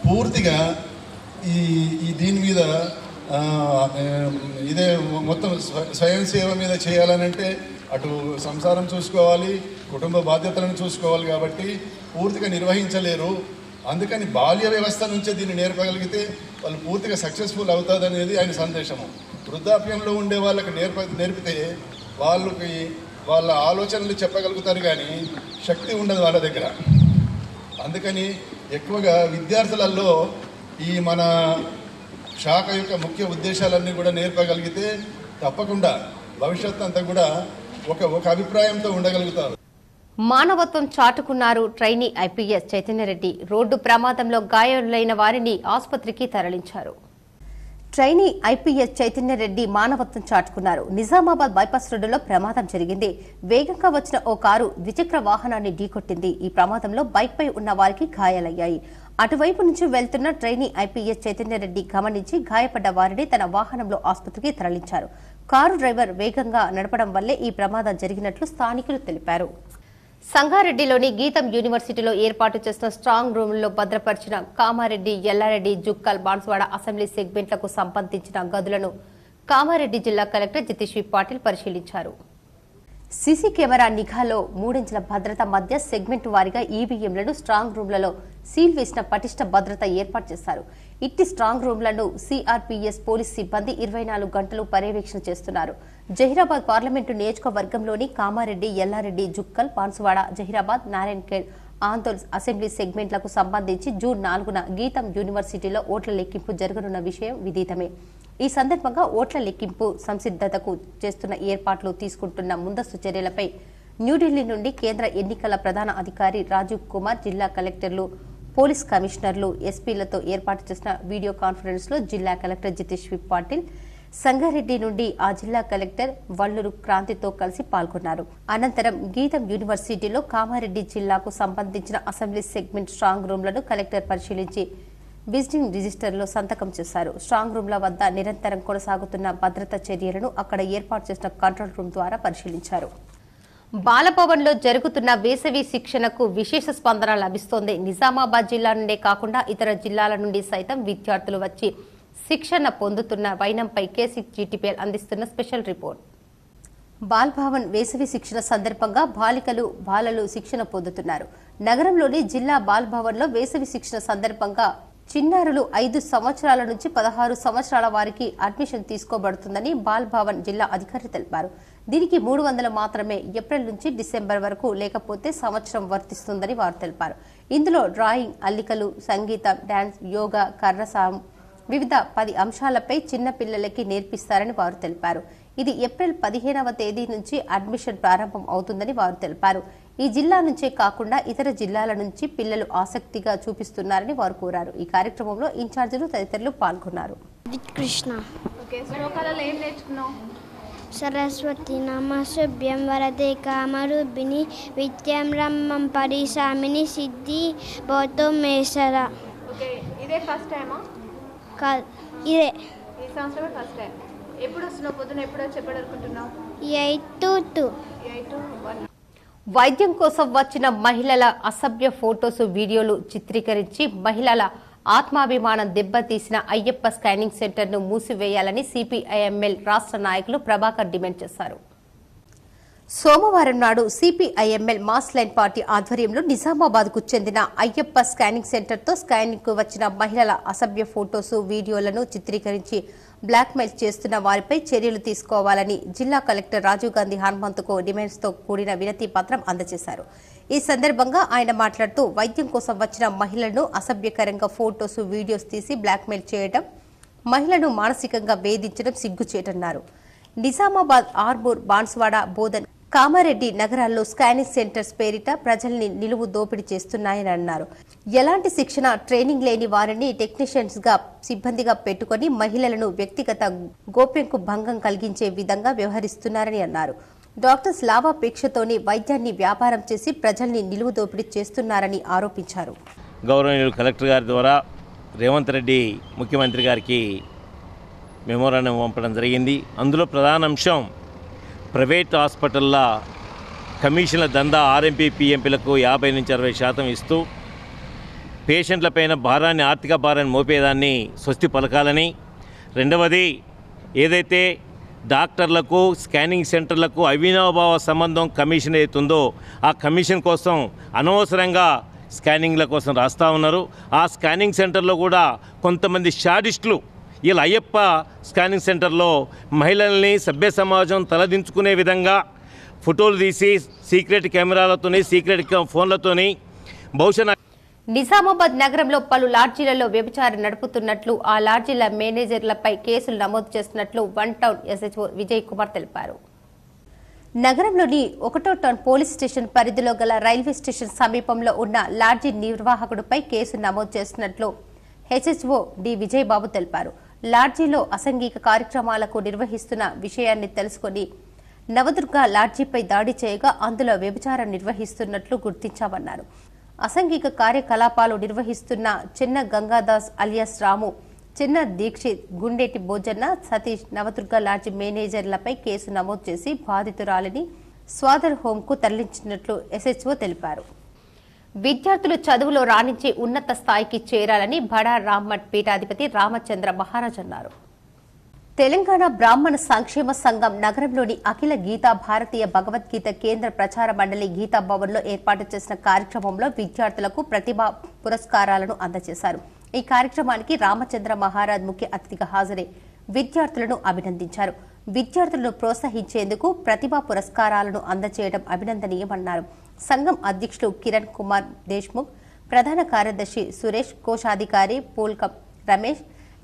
పూర్తిగా ఈ దీని మీద ఇదే మొత్తం స్వయం సేవ మీద చేయాలనంటే అటు సంసారం చూసుకోవాలి, కుటుంబ బాధ్యతలను చూసుకోవాలి. కాబట్టి పూర్తిగా నిర్వహించలేరు. అందుకని బాల్య వ్యవస్థ నుంచే దీన్ని నేర్పగలిగితే వాళ్ళు పూర్తిగా సక్సెస్ఫుల్ అవుతుందనేది ఆయన సందేశము. వృద్ధాప్యంలో ఉండే వాళ్ళకి నేర్పితే వాళ్ళకి వాళ్ళ ఆలోచనలు చెప్పగలుగుతారు, కానీ శక్తి ఉండదు వాళ్ళ దగ్గర. అందుకని ఎక్కువగా విద్యార్థులలో ఈ మన శాఖ యొక్క ముఖ్య ఉద్దేశాలన్నీ కూడా నేర్పగలిగితే తప్పకుండా భవిష్యత్తు అంతా కూడా ఒక అభిప్రాయంతో ఉండగలుగుతారు. మానవత్వం చాటుకున్నారు ట్రైనీ ఐపీఎస్ చైతన్యరెడ్డి. రోడ్డు ప్రమాదంలో గాయాలైన వారిని ఆసుపత్రికి తరలించారు. ట్రైనీ ఐపీఎస్ చైతన్యరెడ్డి మానవత్వం చాటుకున్నారు. నిజామాబాద్ బైపాస్ రోడ్డులో ప్రమాదం జరిగింది. వేగంగా వచ్చిన ఓ కారు ద్విచక్ర వాహనాన్ని ఢీకొట్టింది. ఈ ప్రమాదంలో బైక్ పై ఉన్న వారికి గాయాలయ్యాయి. అటువైపు నుంచి వెళ్తున్న ట్రైనీ ఐపీఎస్ చైతన్యరెడ్డి గమనించి గాయపడ్డ వారిని తన వాహనంలో ఆసుపత్రికి తరలించారు. కారు డ్రైవర్ వేగంగా నడపడం వల్లే ఈ ప్రమాదం జరిగినట్లు స్థానికులు తెలిపారు. సంగారెడ్డిలోని గీతం యూనివర్సిటీలో ఏర్పాటు చేసిన స్ట్రాంగ్ రూమ్లో భద్రపరిచిన కామారెడ్డి, ఎల్లారెడ్డి, జుక్కల్, బాన్సువాడ అసెంబ్లీ సెగ్మెంట్లకు సంబంధించిన గదులను కామారెడ్డి జిల్లా కలెక్టర్ జితేష్ పాటిల్ పరిశీలించారు. సీసీ కెమెరా నిఘాలో 3 ఇంచుల భద్రత మధ్య సెగ్మెంట్ వారీగా ఈవీఎంలను స్ట్రాంగ్ రూమ్లలో సీల్ వేసిన పటిష్ట భద్రత ఏర్పాటు చేశారు. ఇట్టి స్ట్రాంగ్ రూమ్లను సిఆర్పీఎస్ పోలీస్ సిబ్బంది 24 గంటలు పర్యవేక్షణ చేస్తున్నారు. జహీరాబాద్ పార్లమెంటు నియోజకవర్గంలోని కామారెడ్డి, ఎల్లారెడ్డి, జుక్కల్, పాన్సువాడ, జహీరాబాద్, నారాయణఖేడ్, ఆందోళ్ అసెంబ్లీ సెగ్మెంట్లకు సంబంధించి జూన్ 4న గీతం యూనివర్సిటీలో ఓట్ల లెక్కింపు జరగనున్న విషయం విదితమే. ఈ సందర్భంగా ఓట్ల లెక్కింపు సంసిద్ధతకు చేస్తున్న ఏర్పాట్లు, తీసుకుంటున్న ముందస్తు చర్యలపై న్యూఢిల్లీ నుండి కేంద్ర ఎన్నికల ప్రధాన అధికారి రాజీవ్ కుమార్, జిల్లా కలెక్టర్లు, పోలీస్ కమిషనర్లు, ఎస్పీలతో ఏర్పాటు చేసిన వీడియో కాన్ఫరెన్స్ లో జిల్లా కలెక్టర్ జితేష్ పాటిల్ సంగారెడ్డి నుండి ఆ జిల్లా కలెక్టర్ వల్లూరు క్రాంతితో కలిసి పాల్గొన్నారు. అనంతరం గీతం యూనివర్సిటీలో కామారెడ్డి జిల్లాకు సంబంధించిన అసెంబ్లీ సెగ్మెంట్ స్ట్రాంగ్ రూమ్లను కలెక్టర్ పరిశీలించి విజిటింగ్ రిజిస్టర్లో సంతకం చేశారు. స్ట్రాంగ్ రూమ్ల వద్ద నిరంతరం కొనసాగుతున్న భద్రతా చర్యలను అక్కడ ఏర్పాటు చేసిన కంట్రోల్ రూమ్ ద్వారా పరిశీలించారు. బాలభవన్లో జరుగుతున్న వేసవి శిక్షణకు విశేష స్పందన లభిస్తోంది. నిజామాబాద్ జిల్లా నుండే కాకుండా ఇతర జిల్లాల నుండి సైతం విద్యార్థులు వచ్చి శిక్షణ పొందుతున్న వైనంపై కేసీజీటీపీఎల్ అందిస్తున్న స్పెషల్ రిపోర్ట్. బాల్భవన్ వేసవి శిక్షణ సందర్భంగా బాలలు శిక్షణ పొందుతున్నారు. నగరంలోని జిల్లా బాల్భవన్లో వేసవి శిక్షణ సందర్భంగా చిన్నారులు 5 సంవత్సరాల నుంచి 16 సంవత్సరాల వారికి అడ్మిషన్ తీసుకోబడుతుందని బాల్భవన్ జిల్లా అధికారి తెలిపారు. దీనికి 300 మాత్రమే ఏప్రిల్ నుంచి డిసెంబర్ వరకు, లేకపోతే సంవత్సరం వర్తిస్తుందని వారు తెలిపారు. ఇందులో డ్రాయింగ్, అల్లికలు, సంగీతం, డాన్స్, యోగా, కర్రసాం వివిధ 10 అంశాలపై చిన్న పిల్లలకి నేర్పిస్తారని వారు తెలిపారు. ఇది ఏప్రిల్ 15వ తేదీ నుంచి అడ్మిషన్ ప్రారంభం అవుతుందని వారు తెలిపారు. ఈ జిల్లా నుంచే కాకుండా ఇతర జిల్లాల నుంచి పిల్లలు ఆసక్తిగా చూపిస్తున్నారని వారు కోరారు. ఈ కార్యక్రమంలో ఇన్ఛార్జీలు తదితరులు పాల్గొన్నారు. కృష్ణ సరస్వతి నమస్తుభ్యం వరదే కామరూపిణి విద్యాం రమ్మం పరిసామిని సిద్ధి భవతో మేసర. ఇదే ఫస్ట్ టైమా? ఇదే ఈ సంవత్సరమే ఫస్ట్ టైం. ఎప్పుడు వస్తున్నావు? పొద్దున ఎప్పుడు చెప్పాలనుకుంటున్నావు? 8 to 2. 8 to 1. వైద్యం కోసం వచ్చిన మహిళల అసభ్య ఫోటోస్ వీడియోలు చిత్రీకరించి మహిళల ఆత్మాభిమానం దెబ్బతీసిన అయ్యప్ప స్కానింగ్ సెంటర్ను మూసివేయాలని సిపిఐఎంఎల్ రాష్ట్ర నాయకులు ప్రభాకర్ డిమాండ్ చేశారు. సోమవారం నాడు సిపిఐఎంఎల్ మాస్ లైన్ పార్టీ ఆధ్వర్యంలో నిజామాబాద్ కు చెందిన అయ్యప్ప స్కానింగ్ సెంటర్తో స్కానింగ్ కు వచ్చిన మహిళల అసభ్య ఫోటోస్ వీడియోలను చిత్రీకరించి బ్లాక్మెయిల్ చేస్తున్న వారిపై చర్యలు తీసుకోవాలని జిల్లా కలెక్టర్ రాజీవ్ గాంధీ హనుమంతుకు డిమాండ్స్ తో కూడిన వినతి పత్రం అందజేశారు. ఈ సందర్భంగా ఆయన మాట్లాడుతూ వైద్యం కోసం వచ్చిన మహిళలను అసభ్యకరంగా ఫోటోస్ వీడియోస్ తీసి బ్లాక్మెయిల్ చేయడం, మహిళను మానసికంగా వేధించడం సిగ్గుచేటన్నారు. నిజామాబాద్, ఆర్మూర్, బాన్సువాడ, బోధన్, కామారెడ్డి నగరాల్లో స్కానింగ్ సెంటర్స్ పేరిట ప్రజల్ని నిలువు దోపిడీ చేస్తున్నాయని అన్నారు. ఎలాంటి శిక్షణ, ట్రైనింగ్ లేని వారిని టెక్నీషియన్స్ గా సిబ్బందిగా పెట్టుకుని మహిళలను వ్యక్తిగత గోప్యంకు భంగం కలిగించే విధంగా వ్యవహరిస్తున్నారని అన్నారు. డాక్టర్స్ లాభాపేక్షతోని వైద్యాన్ని వ్యాపారం చేసి ప్రజల్ని నిలువు దోపిడీ చేస్తున్నారని ఆరోపించారు. గౌరవనీయులు కలెక్టర్ గారి ద్వారా రేవంత్ రెడ్డి ముఖ్యమంత్రి గారికి మెమోరాండం పంపడం జరిగింది. అందులో ప్రధాన అంశం ప్రైవేట్ హాస్పిటల్ల కమిషన్ల దందా ఆర్ఎంపీ, పిఎంపీలకు 50 నుంచి 60% ఇస్తూ పేషెంట్లపైన భారాన్ని, ఆర్థిక భారాన్ని మోపేదాన్ని స్వస్తి పలకాలని, రెండవది ఏదైతే డాక్టర్లకు, స్కానింగ్ సెంటర్లకు అవినాభావ సంబంధం కమిషన్ అవుతుందో ఆ కమిషన్ కోసం అనవసరంగా స్కానింగ్ల కోసం రాస్తూ ఉన్నారు. ఆ స్కానింగ్ సెంటర్లో కూడా కొంతమంది షాడిస్టులు ఇలా అయ్యప్ప స్కానింగ్ సెంటర్లో మహిళల్ని సభ్య సమాజం తలదించుకునే విధంగా ఫోటోలు తీసి సీక్రెట్ కెమెరాలతోని, సీక్రెట్ ఫోన్లతోని బహుశా నిజామాబాద్ నగరంలో పలు లాడ్జీలలో వ్యభిచారం నడుపుతున్నట్లు, ఆ లాడ్జీల మేనేజర్లపై కేసులు నమోదు చేస్తున్నట్లు one town SHO Vijay Kumar తెలిపారు. నగరంలోని 1వ టౌన్ పోలీస్ స్టేషన్ పరిధిలో గల రైల్వే స్టేషన్ సమీపంలో ఉన్న లాడ్జీ నిర్వాహకుడిపై కేసు నమోదు చేస్తున్నట్లు హెచ్హెచ్ఓ డి విజయబాబు తెలిపారు. లాడ్జీలో అసాంఘిక కార్యక్రమాలకు నిర్వహిస్తున్న విషయాన్ని తెలుసుకుని నవదుర్గ లాడ్జీపై దాడి చేయగా అందులో వ్యభిచారం నిర్వహిస్తున్నట్లు గుర్తించామన్నారు. అసాంఘిక కార్యకలాపాలు నిర్వహిస్తున్న చిన్న గంగాదాస్ అలియాస్ రాము, చిన్న దీక్షిత్, గుండేటి భోజన్న, సతీష్ నవదుర్గ లాడ్జీ మేనేజర్లపై కేసు నమోదు చేసి బాధితురాలిని స్వాదర్ హోంకు తరలించినట్లు ఎస్హెచ్ఓ తెలిపారు. విద్యార్థులు చదువులో రాణించి ఉన్నత స్థాయికి చేరాలని బడా రామ్మఠ్ పీఠాధిపతి రామచంద్ర మహారాజ్ అన్నారు. తెలంగాణ బ్రాహ్మణ సంక్షేమ సంఘం నగరంలోని అఖిల గీతా భారతీయ భగవద్గీత కేంద్ర ప్రచార మండలి గీతా భవన్లో ఏర్పాటు చేసిన కార్యక్రమంలో విద్యార్థులకు ప్రతిభా పురస్కారాలను అందజేశారు. ఈ కార్యక్రమానికి రామచంద్ర మహారాజ్ ముఖ్య అతిథిగా హాజరై విద్యార్థులను అభినందించారు. విద్యార్థులను ప్రోత్సహించేందుకు ప్రతిభా పురస్కారాలను అందజేయడం అభినందనీయమన్నారు. సంఘం అధ్యక్షులు కిరణ్ కుమార్ దేశ్ముఖ్, ప్రధాన కార్యదర్శి సురేష్, కోశాధికారి పూల్కం రమేష్,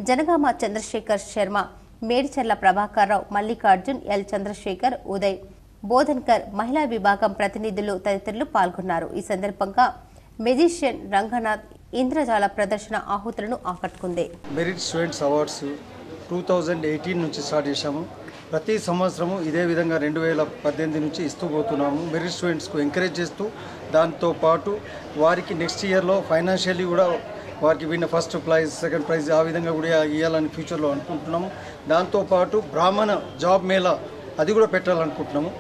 జనగామ చంద్రశేఖర్ శర్మ, మేడిచెర్ల ప్రభాకర్ రావు, మల్లికార్జున్, ఎల్ చంద్రశేఖర్, ఉదయ్, బోధన్కర్, మహిళా విభాగం ప్రతినిధులు తదితరులు పాల్గొన్నారు. ఈ సందర్భంగా మెజిషియన్ రంగనాథ్ ఇంద్రజాల ప్రదర్శన ఆహుతులను ఆకట్టుకుంది. మెరిట్ స్టూడెంట్స్ అవార్డ్స్ 2018 నుంచి స్టార్ట్ చేశాము. ప్రతి సంవత్సరము ఇదే విధంగా 2018 నుంచి ఇస్తూ పోతున్నాము. మెరిట్ స్టూడెంట్స్కు ఎంకరేజ్ చేస్తూ దాంతోపాటు వారికి నెక్స్ట్ ఇయర్లో ఫైనాన్షియల్లీ కూడా వారికి విన్న ఫస్ట్ ప్రైజ్, సెకండ్ ప్రైజ్ ఆ విధంగా కూడా ఇవ్వాలని ఫ్యూచర్లో అనుకుంటున్నాము. దాంతోపాటు బ్రాహ్మణ జాబ్ మేళా అది కూడా పెట్టాలనుకుంటున్నాము.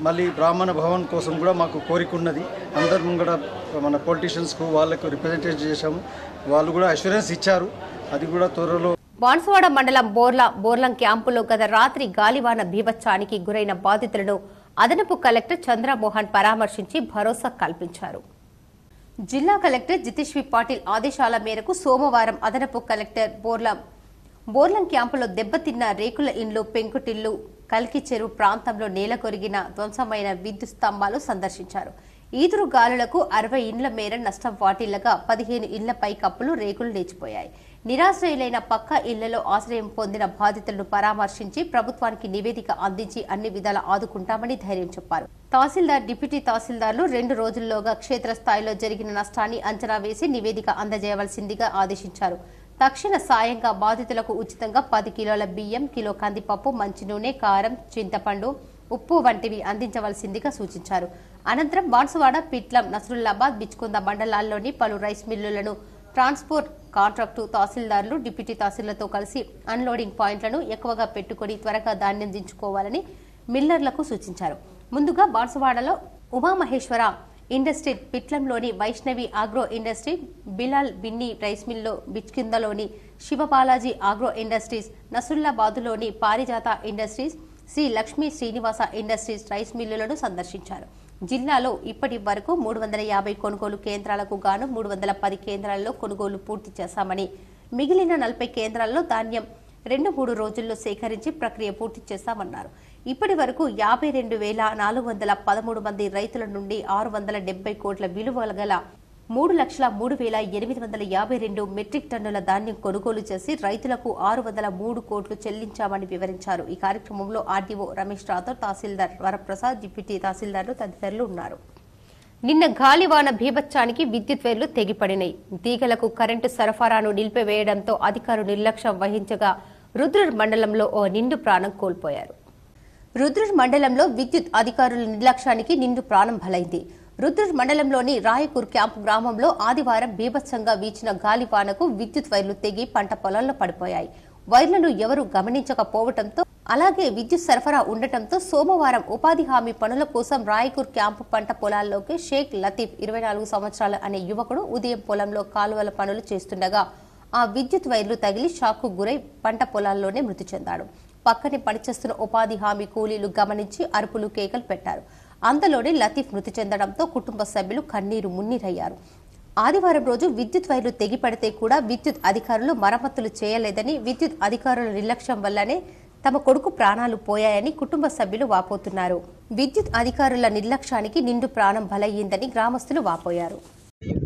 మళ్ళీ బ్రాహ్మణ భవన్ కోసం కూడా మాకు కోరిక ఉన్నది. అందరం కూడా మన పొలిటీషియన్స్కు వాళ్ళకు రిప్రజెంటేషన్ చేశాము. వాళ్ళు కూడా అష్యూరెన్స్ ఇచ్చారు. అది కూడా త్వరలో. బాన్సువాడ మండలం బోర్లం క్యాంపులో గత రాత్రి గాలివాన బీభత్సానికి గురైన బాధితులను అదనపు కలెక్టర్ చంద్రమోహన్ పరామర్శించి భరోసా కల్పించారు. జిల్లా కలెక్టర్ జితేశ్వరి పాటిల్ ఆదేశాల మేరకు సోమవారం అదనపు కలెక్టర్ బోర్లం క్యాంపులో దెబ్బతిన్న రేకుల ఇండ్లు, పెంకుటిల్లు, కల్కి చెరువు ప్రాంతంలో నేలకొరిగిన ధ్వంసమైన విద్యుత్ స్తంభాలు సందర్శించారు. ఈదురు గాలులకు 60 ఇండ్ల మేర నష్టం వాటిల్లగా 15 ఇండ్లపై కప్పులు, రేకులు లేచిపోయాయి. నిరాశ్రయులైన పక్క ఇళ్లలో ఆశ్రయం పొందిన బాధితులను పరామర్శించి ప్రభుత్వానికి నివేదిక అందించి అన్ని విధాలా ఆదుకుంటామని ధైర్యం చెప్పారు. తహసీల్దార్, డిప్యూటీ తహసీల్దార్లు 2 రోజుల్లోగా క్షేత్రస్థాయిలో జరిగిన నష్టాన్ని అంచనా వేసి నివేదిక అందజేయవలసిందిగా ఆదేశించారు. తక్షణ సాయంగా బాధితులకు ఉచితంగా 10 కిలోల బియ్యం, కిలో కందిపప్పు, మంచి నూనె, కారం, చింతపండు, ఉప్పు వంటివి అందించవలసిందిగా సూచించారు. అనంతరం బాన్సువాడ, పిట్లం, నసరుల్లాబాద్, బిచ్కుంద మండలాల్లోని పలు రైస్ మిల్లులను ట్రాన్స్పోర్ట్ కాంట్రాక్టు తహసీల్దారులు డిప్యూటీ తహసీల్దార్లతో కలిసి అన్లోడింగ్ పాయింట్లను ఎక్కువగా పెట్టుకుని త్వరగా ధాన్యం దించుకోవాలని మిల్లర్లకు సూచించారు. ముందుగా బాన్సువాడలో ఉమామహేశ్వర ఇండస్ట్రీ, పిట్లంలోని Vaishnavi agro industry, Bilal Binni rice మిల్లో, బిచ్కిందలోని శివబాలాజీ ఆగ్రో ఇండస్ట్రీస్, నసుల్లాబాదులోని Parijatha industries, Sri Lakshmi Srinivasa industries rice మిల్లులను సందర్శించారు. జిల్లాలో ఇప్పటి వరకు 350 కొనుగోలు కేంద్రాలకు గాను 310 కేంద్రాల్లో కొనుగోలు పూర్తి చేశామని, మిగిలిన 40 కేంద్రాల్లో ధాన్యం 2-3 రోజుల్లో సేకరించి ప్రక్రియ పూర్తి చేశామన్నారు. ఇప్పటి వరకు 52,413 మంది రైతుల నుండి 670 కోట్ల విలువల గల 3,03,852 మెట్రిక్ టన్నుల ధాన్యం కొనుగోలు చేసి రైతులకు 603 కోట్లు చెల్లించామని వివరించారు. ఈ కార్యక్రమంలో ఆర్డీఓ రమేష్ రాథోడ్, తహసీల్దార్ వరప్రసాద్, డిప్యూటీ తహసీల్దార్లు తదితరులు ఉన్నారు. నిన్న గాలివాన బీభత్సానికి విద్యుత్ వైర్లు తెగిపడినాయి. తీగలకు కరెంటు సరఫరాను నిలిపివేయడంతో అధికారులు నిర్లక్ష్యం వహించగా రుద్రూర్ మండలంలో ఓ నిండు ప్రాణం కోల్పోయారు. రుద్రూర్ మండలంలో విద్యుత్ అధికారుల నిర్లక్ష్యానికి నిండు ప్రాణం బలైంది. రుద్రూర్ మండలంలోని రాయకూర్ క్యాంపు గ్రామంలో ఆదివారం బీభత్సంగా వీచిన గాలివానకు విద్యుత్ వైర్లు తెగి పంట పొలాల్లో పడిపోయాయి. వైర్లను ఎవరూ గమనించకపోవడంతో, అలాగే విద్యుత్ సరఫరా ఉండటంతో సోమవారం ఉపాధి హామీ పనుల కోసం రాయకూర్ క్యాంపు పంట పొలాల్లోకి షేక్ లతీఫ్ 24 సంవత్సరాలు అనే యువకుడు ఉదయం పొలంలో కాలువల పనులు చేస్తుండగా ఆ విద్యుత్ వైర్లు తగిలి షాక్కు గురై పంట పొలాల్లోనే మృతి చెందాడు. పక్కనే పనిచేస్తున్న ఉపాధి హామీ కూలీలు గమనించి అరుపులు కేకలు పెట్టారు. అంతలోనే లతీఫ్ మృతి చెందడంతో కుటుంబ సభ్యులు కన్నీరు మున్నీరయ్యారు. ఆదివారం రోజు విద్యుత్ వైర్లు తెగిపడితే కూడా విద్యుత్ అధికారులు మరమ్మతులు చేయలేదని, విద్యుత్ అధికారుల నిర్లక్ష్యం వల్లనే తమ కొడుకు ప్రాణాలు పోయాయని కుటుంబ సభ్యులు వాపోతున్నారు. విద్యుత్ అధికారుల నిర్లక్ష్యానికి నిండు ప్రాణం బలయ్యిందని గ్రామస్తులు వాపోయారు.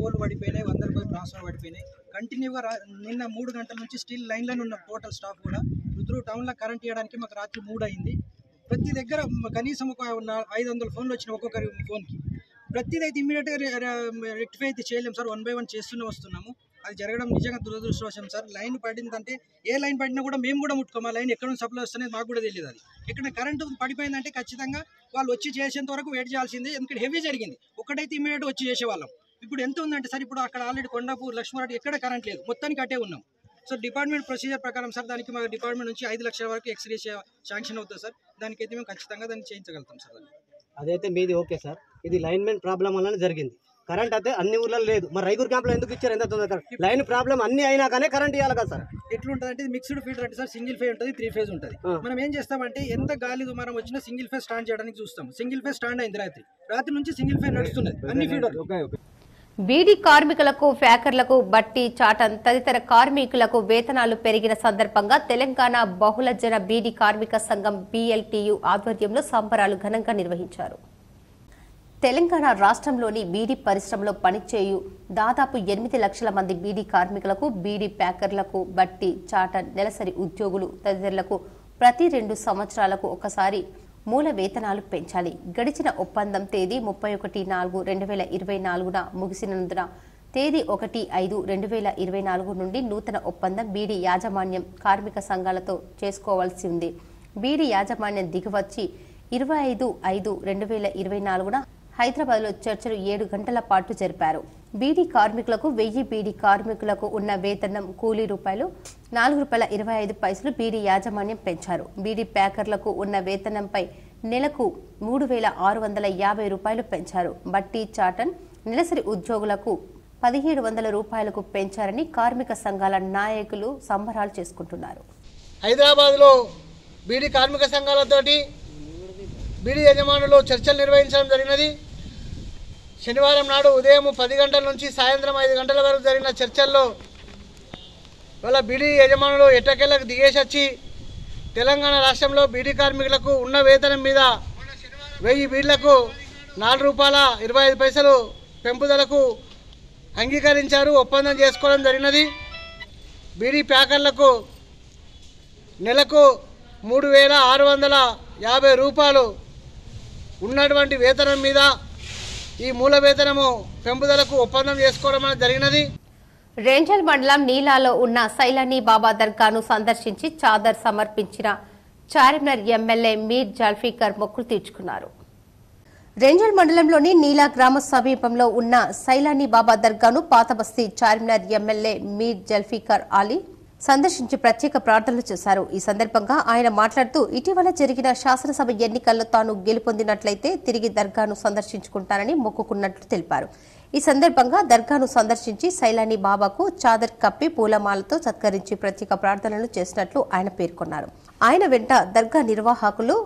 పోల్ పడిపోయినాయి, 100 రూపాయలు ట్రాన్స్ఫర్ పడిపోయినాయి. కంటిన్యూగా నిన్న 3 గంటల నుంచి స్టిల్ లైన్లో ఉన్న టోటల్ స్టాఫ్ కూడా రుద్రూర్ టౌన్లో కరెంట్ ఇవ్వడానికి మాకు రాత్రి 3 అయింది. ప్రతి దగ్గర కనీసం ఒక 500 ఫోన్లు వచ్చినాయి ఒక్కొక్కరి ఫోన్కి. ప్రతిదైతే ఇమ్మీడియట్గా రెక్టిఫై అయితే చేయలేము సార్, 1 by 1 చేస్తూనే వస్తున్నాము. అది జరగడం నిజంగా దురదృష్టవశం సార్. లైన్ పడిందంటే ఏ లైన్ పడినా కూడా మేము కూడా ముట్టుకోము. ఆ లైన్ ఎక్కడ నుంచి సప్లై వస్తుంది మాకు కూడా తెలియదు. అది ఇక్కడ కరెంటు పడిపోయిందంటే ఖచ్చితంగా వాళ్ళు వచ్చి చేసేంత వరకు వెయిట్ చేయాల్సిందే. ఎందుకంటే హెవీ జరిగింది. ఒకటైతే ఇమ్మీడియట్ వచ్చి చేసేవాళ్ళం. ఇప్పుడు ఎంత ఉందంటే సార్, ఇప్పుడు అక్కడ ఆల్రెడీ కొండాపూర్, లక్ష్మారెడ్డి ఎక్కడ కరెంట్ లేదు, మొత్తానికి అట్టే ఉన్నాం. సో డిపార్ట్మెంట్ ప్రొసీజర్ ప్రకారం సార్ దానికి మా డిపార్ట్మెంట్ నుంచి 5 లక్షల వరకు ఎక్స్గ్రేషియా శాంక్షన్ అవుతుంది సార్. దానికైతే మేము ఖచ్చితంగా దాన్ని చేయించగలుగుతాం సార్. అదైతే మీది ఓకే సార్. ఇది లైన్మెన్ ప్రాబ్లం వల్ల జరిగింది. కరెంట్ అయితే అన్ని ఊర్లలో లేదు. మరి రైగూర్ క్యాంప్లో ఎందుకు ఇచ్చారు? ఎంత తొందరగా లైన్ ప్రాబ్లం అన్ని అయినా కానీ కరెంట్ ఇవ్వాలి కదా సార్. ఎట్లుంటుంది అంటే మిక్స్డ్ ఫీడర్ అంటే సార్, సింగిల్ ఫేజ్ ఉంటుంది, 3 ఫేజ్ ఉంటుంది. మనం ఏం చేస్తామంటే ఎంత గాలి దుమారం వచ్చినా సింగిల్ ఫేజ్ స్టాండ్ చేయడానికి చూస్తాం. సింగిల్ ఫేజ్ స్టాండ్ అయింది రాత్రి నుంచి సింగిల్ ఫేజ్ నడుస్తున్నది అన్ని ఫీడర్. బీడీ కార్మికులకు, ఫ్యాకర్లకు, బట్టి, చాటన్ తదితర కార్మికులకు వేతనాలు పెరిగిన సందర్భంగా తెలంగాణ బహుళజన బీడీ కార్మిక సంఘం BLTU ఆధ్వర్యంలో సంబరాలు ఘనంగా నిర్వహించారు. తెలంగాణ రాష్ట్రంలోని బీడీ పరిశ్రమలో పనిచేయు దాదాపు 8 లక్షల మంది బీడీ కార్మికులకు, బీడీ ప్యాకర్లకు, బట్టి, చాటన్, నెలసరి ఉద్యోగులు తదితరులకు ప్రతి 2 సంవత్సరాలకు ఒకసారి మూల వేతనాలు పెంచాలి. గడిచిన ఒప్పందం తేదీ 31/4/2024న ముగిసినందున తేదీ 1/5/2024 నుండి నూతన ఒప్పందం బీడీ యాజమాన్యం కార్మిక సంఘాలతో చేసుకోవాల్సి ఉంది. బీడీ యాజమాన్యం దిగివచ్చి 25/5/2024న హైదరాబాద్లో చర్చలు 7 గంటల పాటు జరిపారు. బీడీ కార్మికులకు 1000, బీడీ కార్మికులకు ఉన్న వేతనం కూలీ రూపాయలు ₹4.25 బీడీ యాజమాన్యం పెంచారు. బీడీ ప్యాకర్లకు ఉన్న వేతనంపై నెలకు ₹3,650 పెంచారు. బట్టి, చాటన్, నెలసరి ఉద్యోగులకు ₹1,700 పెంచారని కార్మిక సంఘాల నాయకులు సంబరాలు చేసుకుంటున్నారు. హైదరాబాద్లో బీడీ కార్మిక సంఘాలతోటి బీడీ యజమానులు చర్చలు నిర్వహించడం జరిగినది. శనివారం నాడు ఉదయం 10 గంటల నుంచి సాయంత్రం 5 గంటల వరకు జరిగిన చర్చల్లో వాళ్ళ బీడీ యజమానులు ఎట్టకేలకు దిగేసి వచ్చి తెలంగాణ రాష్ట్రంలో బీడీ కార్మికులకు ఉన్న వేతనం మీద 1000 బీడీలకు ₹4.25 పెంపుదలకు అంగీకరించారు, ఒప్పందం చేసుకోవడం జరిగినది. బీడీ ప్యాకర్లకు నెలకు ₹3,650 ఉన్నటువంటి వేతనం మీద ఈ మూల వేతనము పెంపుదలకు ఒప్పందం చేసుకోవడం జరిగినది. రేంజల్ మండలం నీలాలో ఉన్న సైలానీ బాబా దర్గాను సందర్శించి చాదర్ సమర్పించిన చార్మినార్ ఎమ్మెల్యే మీర్ జల్ఫీకర్ మొక్కులు తీర్చుకున్నారు. రెంజల్ మండలంలోని నీలా గ్రామ సమీపంలో ఉన్న సైలానీ బాబా దర్గాను పాతబస్తీ చార్మినార్ ఎమ్మెల్యే మీర్ జల్ఫీకర్ అలీ సందర్శించి ప్రత్యేక ప్రార్థనలు చేశారు. ఈ సందర్భంగా ఆయన మాట్లాడుతూ ఇటీవల జరిగిన శాసనసభ ఎన్నికల్లో తాను గెలుపొందినట్లయితే తిరిగి దర్గాను సందర్శించుకుంటానని మొక్కుకున్నట్లు తెలిపారు. ఈ సందర్భంగా దర్గాను సందర్శించి సైలానీ బాబాకు చాదర్ కప్పి పూలమాలతో సత్కరించి ప్రత్యేక ప్రార్థనలు చేసినట్లు ఆయన పేర్కొన్నారు. ఆయన వెంట దర్గా నిర్వాహకులు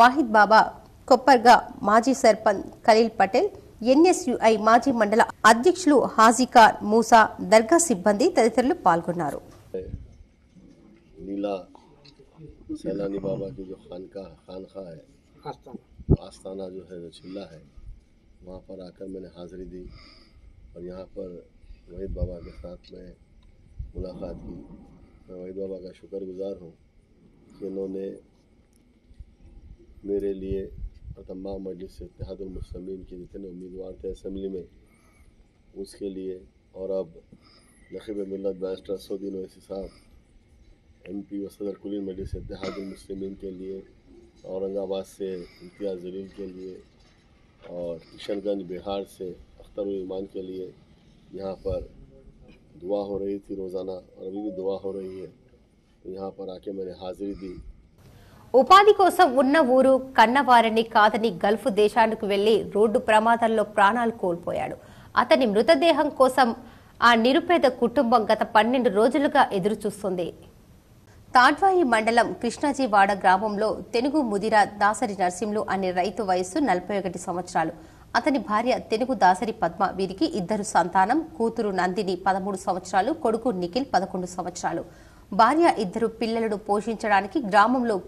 వాహిద్ బాబా, కొప్పర్గా మాజీ సర్పంచ్ ఖలీల్ పటేల్, ఎన్ఎస్యుఐ మాజీ మండల అధ్యక్షులు హాజీకార్ మూసా, దర్గా సిబ్బంది తదితరులు పాల్గొన్నారు. नीला सैलानी बाबा की जो खानखा है, आस्थाना जो है, जो चिल्ला है, वहाँ पर आकर मैंने हाज़िरी दी और यहाँ पर वहीद बाबा के साथ में मुलाकात की। मैं वहीद बाबा का शुक्रगुजार हूँ कि उन्होंने मेरे लिए और तमाम मजलिस इत्तेहादुल मुस्लिमीन के जितने उम्मीदवार थे असेंबली में, उसके लिए, और अब नखीब मिल्लत बैरिस्टर असदुद्दीन ओवैसी साहब MP व सदर कुली मजलिस इत्तेहादुल मुस्लिमीन के लिए, औरंगाबाद से इम्तियाज़ जलील के लिए और किशनगंज बिहार से अख्तरुल ईमान के लिए यहाँ पर दुआ हो रही थी रोज़ाना, और अभी भी दुआ हो रही है। तो यहाँ पर आके मैंने हाज़िरी दी। ఉపాధి కోసం ఉన్న ఊరు కన్నవారిని కాదని గల్ఫ్ దేశానికి వెళ్లి రోడ్డు ప్రమాదంలో ప్రాణాలు కోల్పోయాడు. అతని మృతదేహం కోసం ఆ నిరుపేద కుటుంబం గత 12 రోజులుగా ఎదురుచూస్తుంది. తాడ్వాయి మండలం కృష్ణాజీవాడ గ్రామంలో తెనుగు ముదిర దాసరి నర్సింలు అనే రైతు వయస్సు 41 సంవత్సరాలు. అతని భార్య తెనుగు దాసరి పద్మ. వీరికి 2 సంతానం. కూతురు నందిని 13 సంవత్సరాలు, కొడుకు నిఖిల్ 11 సంవత్సరాలు. భార్య 2 పిల్లలను పోషించడానికి గ్రామంలో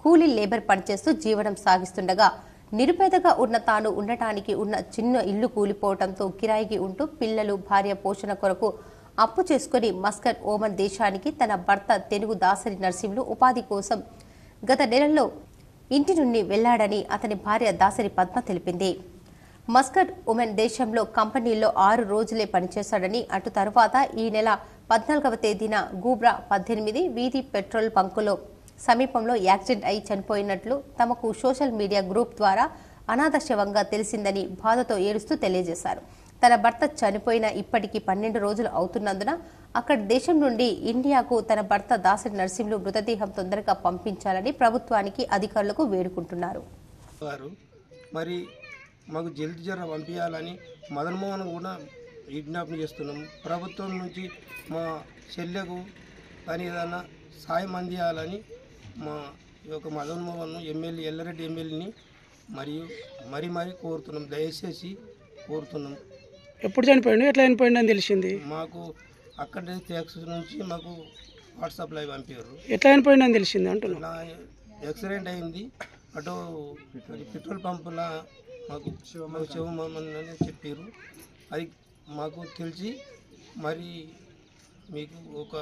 కూలీ లేబర్ పనిచేస్తూ జీవనం సాగిస్తుండగా నిరుపేదగా ఉన్న తాను ఉండటానికి ఉన్న చిన్న ఇల్లు కూలిపోవడంతో కిరాయికి ఉంటూ పిల్లలు, భార్య పోషణ కొరకు అప్పు చేసుకుని మస్కట్, ఓమన్ దేశానికి తన భర్త తెనుగు దాసరి నర్సింలు ఉపాధి కోసం గత నెలలో ఇంటి నుండి వెళ్లాడని అతని భార్య దాసరి పద్మ తెలిపింది. మస్కట్, ఒమన్ దేశంలో కంపెనీలో 6 రోజులే పనిచేశాడని, అటు తరువాత ఈ నెల 14వ తేదీన గూబ్రా 18 వీధి పెట్రోల్ బంకులో సమీపంలో యాక్సిడెంట్ అయి చనిపోయినట్లు తమకు సోషల్ మీడియా గ్రూప్ ద్వారా అనాథ శవంగా తెలిసిందని బాధతో ఏడుస్తూ తెలియజేశారు. తన భర్త చనిపోయిన ఇప్పటికీ 12 రోజులు అవుతున్నందున అక్కడి దేశం నుండి ఇండియాకు తన భర్త దాసరి నర్సింలు మృతదేహం తొందరగా పంపించాలని ప్రభుత్వానికి, అధికారులకు వేడుకుంటున్నారు. మరి మాకు జల్ది జర పంపించాలని మదన్మోహన్ కూడా విజ్ఞాపన చేస్తున్నాము. ప్రభుత్వం నుంచి మా చెల్లెకు కానీ ఏదైనా సాయం అందియాలని మా యొక్క మదన్మోహన్ ఎమ్మెల్యే ఎల్లారెడ్డి ఎమ్మెల్యేని మరీ కోరుతున్నాం. దయచేసి కోరుతున్నాం. ఎప్పుడు చనిపోయింది, ఎట్లా చనిపోయింది అని తెలిసింది మాకు అక్కడ ట్యాక్స్ నుంచి మాకు వాట్సాప్లో పంపారు. ఎట్లా చనిపోయింది అని తెలిసింది అంటున్నా. యాక్సిడెంట్ అయింది, అటు పెట్రోల్ పంపులా మాకు శివమని చెప్పారు. అది మాకు తెలిసి మరి మీకు ఒక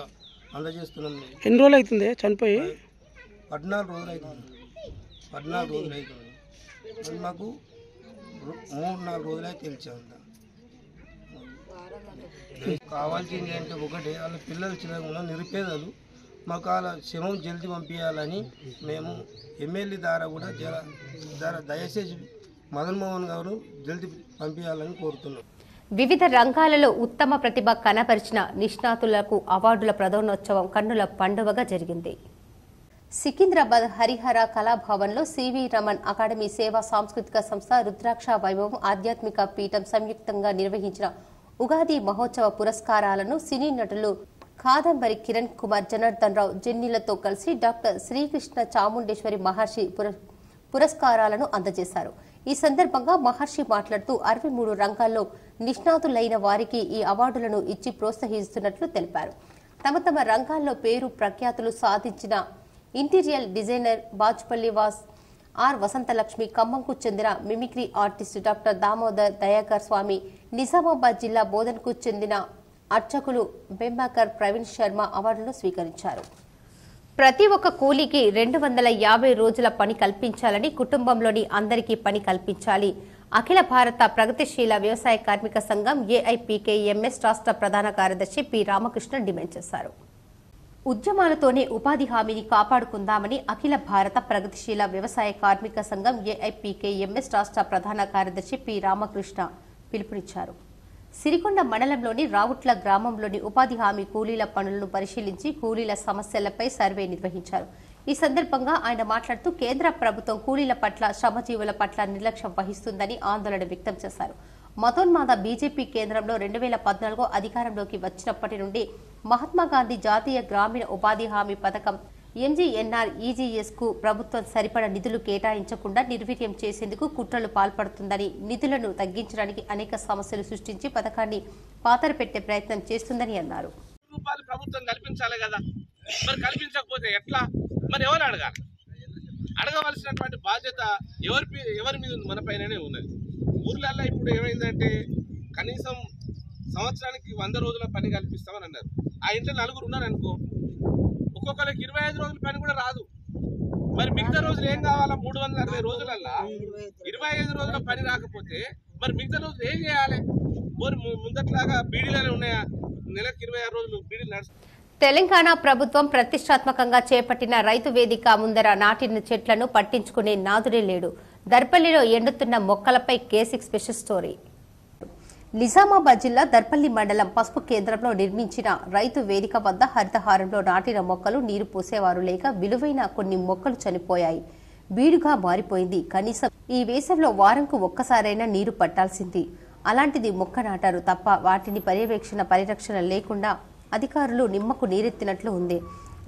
అందజేస్తున్నాం. ఎన్ని రోజులు అవుతుంది చనిపోయి? 14 రోజులు అవుతుంది. 14 రోజులు అవుతుంది. మాకు 3-4 రోజులే తెలిసాము. కావాల్సింది అంటే ఒకటే, వాళ్ళ పిల్లలు చిన్న నిరుపేదలు, మాకు వాళ్ళ శవం జల్దీ పంపించాలని మేము ఎమ్మెల్యే ద్వారా కూడా దయచేసి మదన్మోహన్ గారు జల్దీ పంపించాలని కోరుతున్నాం. వివిధ రంగాలలో ఉత్తమ ప్రతిభ కనపరిచిన నిష్ణాతులకు అవార్డుల ప్రదానోత్సవం కన్నుల పండువగా జరిగింది. సికింద్రాబాద్ హరిహర కళాభవన్లో సివి రమణ్ అకాడమీ సేవా సాంస్కృతిక సంస్థ, రుద్రాక్ష వైభవం ఆధ్యాత్మిక పీఠం సంయుక్తంగా నిర్వహించిన ఉగాది మహోత్సవ పురస్కారాలను సినీ నటులు కాదంబరి కిరణ్ కుమార్, జనార్దన్ రావు జెన్నీలతో కలిసి డాక్టర్ శ్రీకృష్ణ చాముండేశ్వరి మహర్షి పురస్కారాలను అందజేశారు. ఈ సందర్భంగా మహర్షి మాట్లాడుతూ 63 రంగాల్లో నిష్ణాతులైన వారికి ఈ అవార్డులను ఇచ్చి ప్రోత్సహిస్తున్నట్లు తెలిపారు. తమ రంగాల్లో పేరు ప్రఖ్యాతులు సాధించిన interior designer Bachupalli Vas, R Vasanthalakshmi, ఖమ్మంకు చెందిన mimicry artist doctor Damodar Dayakar Swamy, Nizamabad జిల్లా బోధన్కు చెందిన అర్చకులు బెంబాకర్ ప్రవీణ్ శర్మ అవార్డులను స్వీకరించారు. ప్రతి ఒక్క కూలీకి 250 రోజుల పని కల్పించాలని, కుటుంబంలోని అందరికీ పని కల్పించాలి. అఖిల భారత ప్రగతిశీల వ్యవసాయ కార్మిక సంఘం AIPKMS రాష్ట్ర ప్రధాన కార్యదర్శి పి రామకృష్ణ డిమాండ్ చేశారు. ఉద్యమాలతోనే ఉపాధి హామీని కాపాడుకుందామని అఖిల భారత ప్రగతిశీల వ్యవసాయ కార్మిక సంఘం ఏఐపీకేఎంఎస్ రాష్ట్ర ప్రధాన కార్యదర్శి పి రామకృష్ణ పిలుపునిచ్చారు. సిరికొండ మండలంలోని రావుట్ల గ్రామంలోని ఉపాధి హామీ కూలీల పనులను పరిశీలించి కూలీల సమస్యలపై సర్వే నిర్వహించారు. ఈ సందర్భంగా ఆయన మాట్లాడుతూ కేంద్ర ప్రభుత్వం కూలీల పట్ల శ్రమజీవుల పట్ల నిర్లక్ష్యం వహిస్తుందని ఆందోళన వ్యక్తం చేశారు. మతోన్మాద బీజేపీ కేంద్రంలో 2014 అధికారంలోకి వచ్చినప్పటి నుండి మహాత్మాగాంధీ జాతీయ గ్రామీణ ఉపాధి హామీ పథకం ఎంజీఎన్ఆర్ఈజీఎస్ కు ప్రభుత్వం సరిపడ నిధులు కేటాయించకుండా నిర్వీర్యం చేసేందుకు కుట్రలు పాల్పడుతుందని, నిధులను తగ్గించడానికి అనేక సమస్యలు సృష్టించి పథకాన్ని పాతర పెట్టే ప్రయత్నం చేస్తుందని అన్నారు. ప్రభుత్వం కల్పించాలి కదా, మరి కల్పించకపోతే ఎట్లా? మరి ఎవరు అడగాలి? అడగవలసినటువంటి బాధ్యత ఎవరి మీద మన పైననే ఉన్నది. ఊర్లలో ఇప్పుడు ఏమైందంటే కనీసం సంవత్సరానికి 100 రోజుల పని కల్పిస్తామని అన్నారు. ఆ ఇంట్లో 4 ఉన్నారు అనుకో, ఒక్కొక్కరికి 25 రోజుల పని కూడా రాదు. మరి మిగతా రోజులు ఏం కావాలా? 360 రోజులల్లా 25 రోజుల పని రాకపోతే మరి మిగతా రోజులు ఏం చేయాలి? ముందట్లాగా బీడీలోనే ఉన్నాయా? నెలకు 26 రోజులు బీడీలు నడుస్తాయి. తెలంగాణ ప్రభుత్వం ప్రతిష్టాత్మకంగా చేపట్టిన రైతు వేదిక ముందర నాటిన చెట్లను పట్టించుకునే నాదుడే లేడు. దర్పల్లిలో ఎండుతున్న మొక్కలపై కేసిక్ స్పెషల్ స్టోరీ. నిజామాబాద్ జిల్లా దర్పల్లి మండలం పసుపు కేంద్రంలో నిర్మించిన రైతు వేదిక వద్ద హరితహారంలో నాటిన మొక్కలు నీరు పోసేవారు లేక విలువైన కొన్ని మొక్కలు చనిపోయాయి. బీడుగా మారిపోయింది. కనీసం ఈ వేసవిలో వారంకు ఒక్కసారైనా నీరు పట్టాల్సింది. అలాంటిది మొక్క నాటారు తప్ప వాటిని పరిరక్షణ లేకుండా అధికారులు నిమ్మకు నీరెత్తినట్లు ఉంది.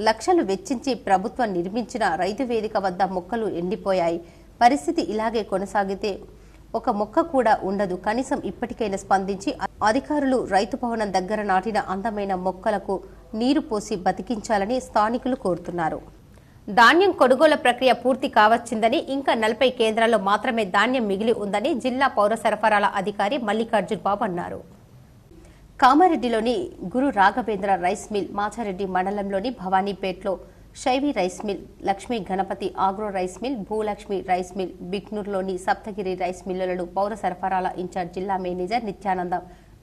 లక్షలు వెచ్చించి ప్రభుత్వం నిర్మించిన రైతు వేదిక వద్ద మొక్కలు ఎండిపోయాయి. పరిస్థితి ఇలాగే కొనసాగితే ఒక మొక్క కూడా ఉండదు. కనీసం ఇప్పటికైనా స్పందించి అధికారులు రైతు భవనం దగ్గర నాటిన అందమైన మొక్కలకు నీరు పోసి బతికించాలని స్థానికులు కోరుతున్నారు. ధాన్యం కొనుగోలు ప్రక్రియ పూర్తి కావచ్చిందని, ఇంకా 40 కేంద్రాల్లో మాత్రమే ధాన్యం మిగిలి ఉందని జిల్లా పౌర సరఫరాల అధికారి మల్లికార్జున్ బాబు అన్నారు. కామారెడ్డిలోని గురు రాఘవేంద్ర రైస్ మిల్, మాచారెడ్డి మండలంలోని భవానీపేట్లో Shaivi rice mill, Lakshmi Ganapathi agro rice mill, Bhulakshmi rice mill, బిక్నూర్లోని సప్తగిరి రైస్ మిల్లులను పౌర సరఫరాల ఇన్ఛార్జ్ జిల్లా మేనేజర్ నిత్యానంద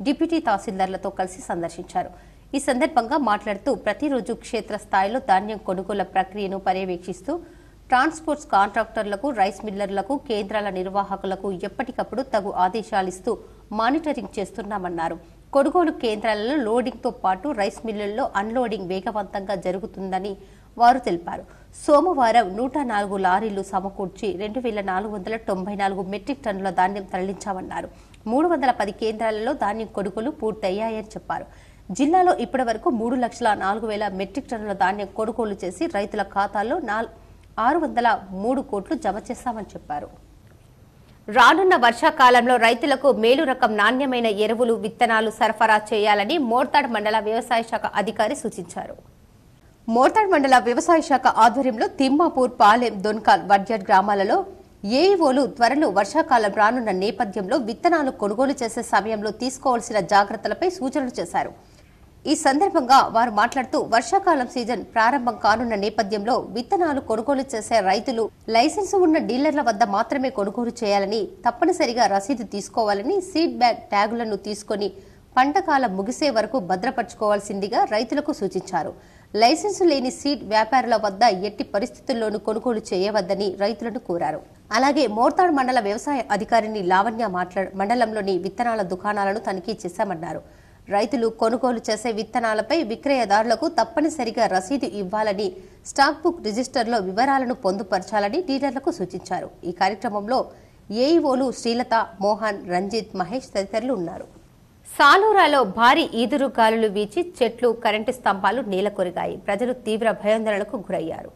డిప్యూటీ తహసీల్దార్లతో కలిసి సందర్శించారు. ఈ సందర్భంగా మాట్లాడుతూ ప్రతిరోజు క్షేత్రస్థాయిలో ధాన్యం కొనుగోలు ప్రక్రియను పర్యవేక్షిస్తూ ట్రాన్స్పోర్ట్స్ కాంట్రాక్టర్లకు, రైస్ మిల్లర్లకు, కేంద్రాల నిర్వాహకులకు ఎప్పటికప్పుడు తగు ఆదేశాలిస్తూ మానిటరింగ్ చేస్తున్నామన్నారు. కొనుగోలు కేంద్రాలలో లోడింగ్తో పాటు రైస్ మిల్లుల్లో అన్లోడింగ్ వేగవంతంగా జరుగుతుందని వారు తెలిపారు. సోమవారం 104 లారీలు సమకూర్చి 2494 మెట్రిక్ టన్నుల ధాన్యం తరలించామన్నారు. 310 కేంద్రాలలో ధాన్యం కొనుగోలు పూర్తయ్యాయని చెప్పారు. జిల్లాలో ఇప్పటివరకు 3,04,000 మెట్రిక్ టన్నుల ధాన్యం కొనుగోలు చేసి రైతుల ఖాతాల్లో 603 కోట్లు జమ చేశామని చెప్పారు. రానున్న వర్షాకాలంలో రైతులకు మేలు రకం నాణ్యమైన ఎరువులు, విత్తనాలు సరఫరా చేయాలని మోర్తాడ్ మండల వ్యవసాయ శాఖ అధికారి సూచించారు. మోర్తాడ్ మండల వ్యవసాయ శాఖ ఆధ్వర్యంలో తిమ్మాపూర్, పాలెం, దొన్కాల్, వడ్యాడ్ గ్రామాలలో ఏఈఓలు త్వరలో వర్షాకాలం రానున్న నేపథ్యంలో విత్తనాలు కొనుగోలు చేసే సమయంలో తీసుకోవాల్సిన జాగ్రత్తలపై సూచనలు చేశారు. ఈ సందర్భంగా వారు మాట్లాడుతూ వర్షాకాలం సీజన్ ప్రారంభం కానున్న నేపథ్యంలో విత్తనాలు కొనుగోలు చేసే రైతులు లైసెన్సు ఉన్న డీలర్ల వద్ద మాత్రమే కొనుగోలు చేయాలని, తప్పనిసరిగా రసీదు తీసుకోవాలని, సీడ్ బ్యాగ్ ట్యాగులను తీసుకుని పంటకాలం ముగిసే వరకు భద్రపరచుకోవాల్సిందిగా రైతులకు సూచించారు. లైసెన్సు లేని సీడ్ వ్యాపారుల వద్ద ఎట్టి పరిస్థితుల్లోనూ కొనుగోలు చేయవద్దని రైతులను కోరారు. అలాగే మోర్తాడ్ మండల వ్యవసాయ అధికారిని లావణ్య మండలంలోని విత్తనాల దుకాణాలను తనిఖీ చేశామన్నారు. రైతులు కొనుగోలు చేసే విత్తనాలపై విక్రయదారులకు తప్పనిసరిగా రసీదు ఇవ్వాలని, స్టాక్ బుక్ రిజిస్టర్లో వివరాలను పొందుపరచాలని డీలర్లకు సూచించారు. ఈ కార్యక్రమంలో ఏఈఓలు శ్రీలత, మోహన్, రంజిత్, మహేష్ తదితరులు ఉన్నారు. సాలూరాలో భారీ ఈదురు గాలులు వీచి చెట్లు, కరెంటు స్తంభాలు నేలకొరిగాయి. ప్రజలు తీవ్ర భయాందోళనకు గురయ్యారు.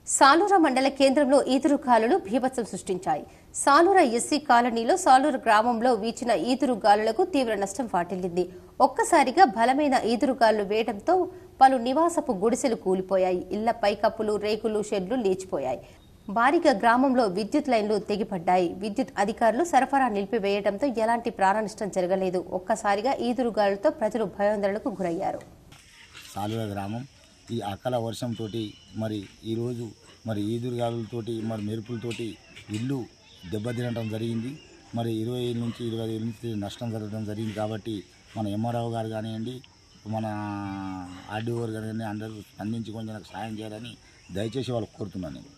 సాలూర మండల కేంద్రంలో ఈదురుగాలులు బీభత్సం సృష్టించాయి. సాలూర ఎస్సీ కాలనీలో సాలూరు గ్రామంలో వీచిన ఈదురుగాలులకు తీవ్ర నష్టం వాటిల్లింది. ఒక్కసారిగా బలమైన ఈదురుగాలులు వేయడంతో పలు నివాసపు గుడిసెలు కూలిపోయాయి. ఇళ్ల పైకప్పులు, రేకులు, షెడ్లు లేచిపోయాయి. భారీగా గ్రామంలో విద్యుత్ లైన్లు తెగిపడ్డాయి. విద్యుత్ అధికారులు సరఫరా నిలిపివేయడంతో ఎలాంటి ప్రాణనష్టం జరగలేదు. ఒక్కసారిగా ఈదురుగాలులతో ప్రజలు భయాందోళనకు గురయ్యారు. సాలూర గ్రామం ఈ అకాల వర్షంతో మరి ఈరోజు మరి ఈదురుగాలులతోటి మరి మెరుపులతోటి ఇల్లు దెబ్బతినడం జరిగింది. మరి 20 నుంచి 25 నుంచి నష్టం జరగడం జరిగింది. కాబట్టి మన ఎంఆర్ఓ గారు కానివ్వండి, మన ఆర్డీఓ గారిని అందరూ స్పందించి కొంచెం నాకు సాయం చేయాలని దయచేసి వాళ్ళకి కోరుతున్నాను నేను.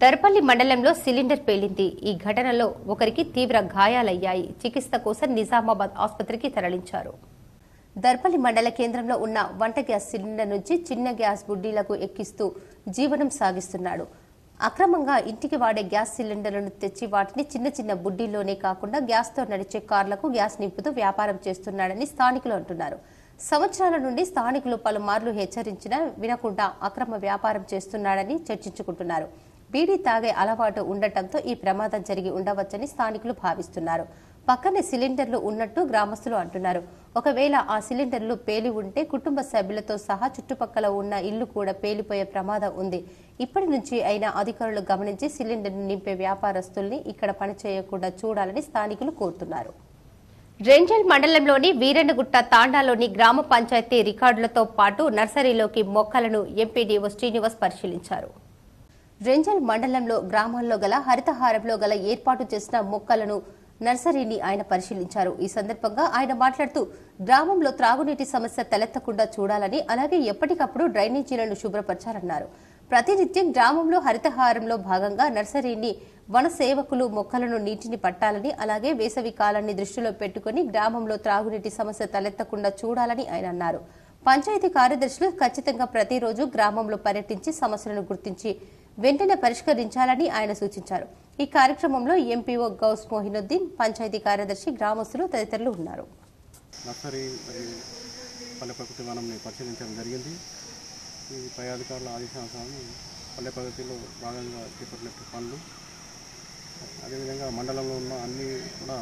దర్పల్లి మండలంలో సిలిండర్ పేలింది. ఈ ఘటనలో ఒకరికి తీవ్ర గాయాలయ్యాయి. చికిత్స కోసం నిజామాబాద్ ఆసుపత్రికి తరలించారు. దర్పల్లి మండల కేంద్రంలో ఉన్న వంట గ్యాస్ సిలిండర్ నుంచి చిన్న గ్యాస్ బుడ్డీలకు ఎక్కిస్తూ జీవనం సాగిస్తున్నాడు. అక్రమంగా ఇంటికి వాడే గ్యాస్ సిలిండర్లను తెచ్చి వాటిని చిన్న చిన్న బుడ్డీల్లోనే కాకుండా గ్యాస్తో నడిచే కార్లకు గ్యాస్ నింపుతూ వ్యాపారం చేస్తున్నాడని స్థానికులు అంటున్నారు. సంవత్సరాల నుండి స్థానికులు పలుమార్లు హెచ్చరించినా వినకుండా అక్రమ వ్యాపారం చేస్తున్నాడని చర్చించుకుంటున్నారు. బీడీ తాగే అలవాటు ఉండటంతో ఈ ప్రమాదం జరిగి ఉండవచ్చని స్థానికులు భావిస్తున్నారు. పక్కనే సిలిండర్లు ఉన్నట్టు గ్రామస్తులు అంటున్నారు. ఒకవేళ ఆ సిలిండర్లు పేలి ఉంటే కుటుంబ సభ్యులతో సహా చుట్టుపక్కల ఉన్న ఇల్లు కూడా పేలిపోయే ప్రమాదం ఉంది. ఇప్పటి నుంచి అయినా అధికారులు గమనించి సిలిండర్ను నింపే వ్యాపారస్తుల్ని ఇక్కడ పనిచేయకుండా చూడాలని స్థానికులు కోరుతున్నారు. రెంజల్ మండలంలోని వీరన్నగుట్ట తాండాలోని గ్రామ పంచాయతీ రికార్డులతో పాటు నర్సరీలోకి మొక్కలను ఎంపీడీఓ శ్రీనివాస్ పరిశీలించారు. రెంజల్ మండలంలో గ్రామాల్లో గల హరితహారంలో గల ఏర్పాటు చేసిన మొక్కలను నర్సరీని ఆయన పరిశీలించారు. ఈ సందర్భంగా ఆయన మాట్లాడుతూ గ్రామంలో త్రాగునీటి సమస్య తలెత్తకుండా చూడాలని, అలాగే ఎప్పటికప్పుడు డ్రైనేజీలను శుభ్రపరచాలన్నారు. ప్రతినిత్యం గ్రామంలో హరితహారంలో భాగంగా నర్సరీని వన సేవకులు మొక్కలను నీటిని పట్టాలని, అలాగే వేసవి కాలాన్ని దృష్టిలో పెట్టుకుని గ్రామంలో త్రాగునీటి సమస్య తలెత్తకుండా చూడాలని ఆయన అన్నారు. పంచాయతీ కార్యదర్శులు ఖచ్చితంగా ప్రతిరోజు గ్రామంలో పర్యటించి సమస్యలను గుర్తించి వెంటనే పరిష్కరించాలని ఆయన సూచించారు. ఈ కార్యక్రమంలో ఎంపీఓ గౌస్ మోహినుద్దీన్, పంచాయతీ కార్యదర్శి, గ్రామస్తులు తదితరులు ఉన్నారు. నర్సరీ మరియు పల్లె ప్రకృతి వనంని పరిశీలించడం జరిగింది. ఈ పై అధికారుల ఆదేశానుసారం పల్లె ప్రగతిలో భాగంగా చేపట్టినట్టు పనులు, అదేవిధంగా మండలంలో ఉన్న అన్ని కూడా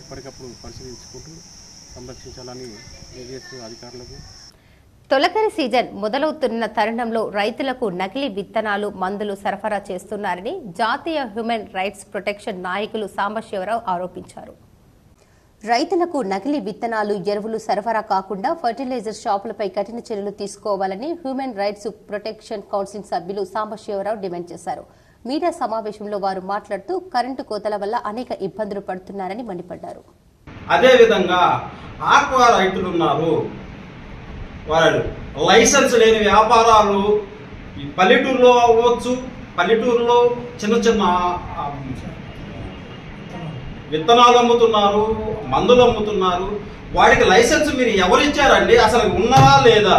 ఎప్పటికప్పుడు పరిశీలించుకుంటూ సంరక్షించాలని తెలియజేస్తూ అధికారులకు. తొలకరి సీజన్ మొదలవుతున్న తరుణంలో రైతులకు నకిలీ విత్తనాలు, మందులు సరఫరా చేస్తున్నారని జాతీయ హ్యూమన్ రైట్స్ ప్రొటెక్షన్ నాయకులు సాంబశివరావు ఆరోపించారు. రైతులకు నకిలీ విత్తనాలు, ఎరువులు సరఫరా కాకుండా ఫర్టిలైజర్ షాపులపై కఠిన చర్యలు తీసుకోవాలని హ్యూమన్ రైట్స్ ప్రొటెక్షన్ కౌన్సిల్ సభ్యులు సాంబశివరావు డిమాండ్ చేశారు. మీడియా సమావేశంలో వారు మాట్లాడుతూ కరెంటు కోతల వల్ల అనేక ఇబ్బందులు పడుతున్నారని మండిపడ్డారు. అదేవిధంగా ఆక్వా రైతులు ఉన్నారు, వారు లైసెన్స్ లేని వ్యాపారాలు పల్లెటూరులో అవ్వచ్చు, పల్లెటూరులో చిన్న చిన్న విత్తనాలు అమ్ముతున్నారు, మందులు అమ్ముతున్నారు. వాడికి లైసెన్స్ మీరు ఎవరు ఇచ్చారండి? అసలు ఉన్నదా లేదా?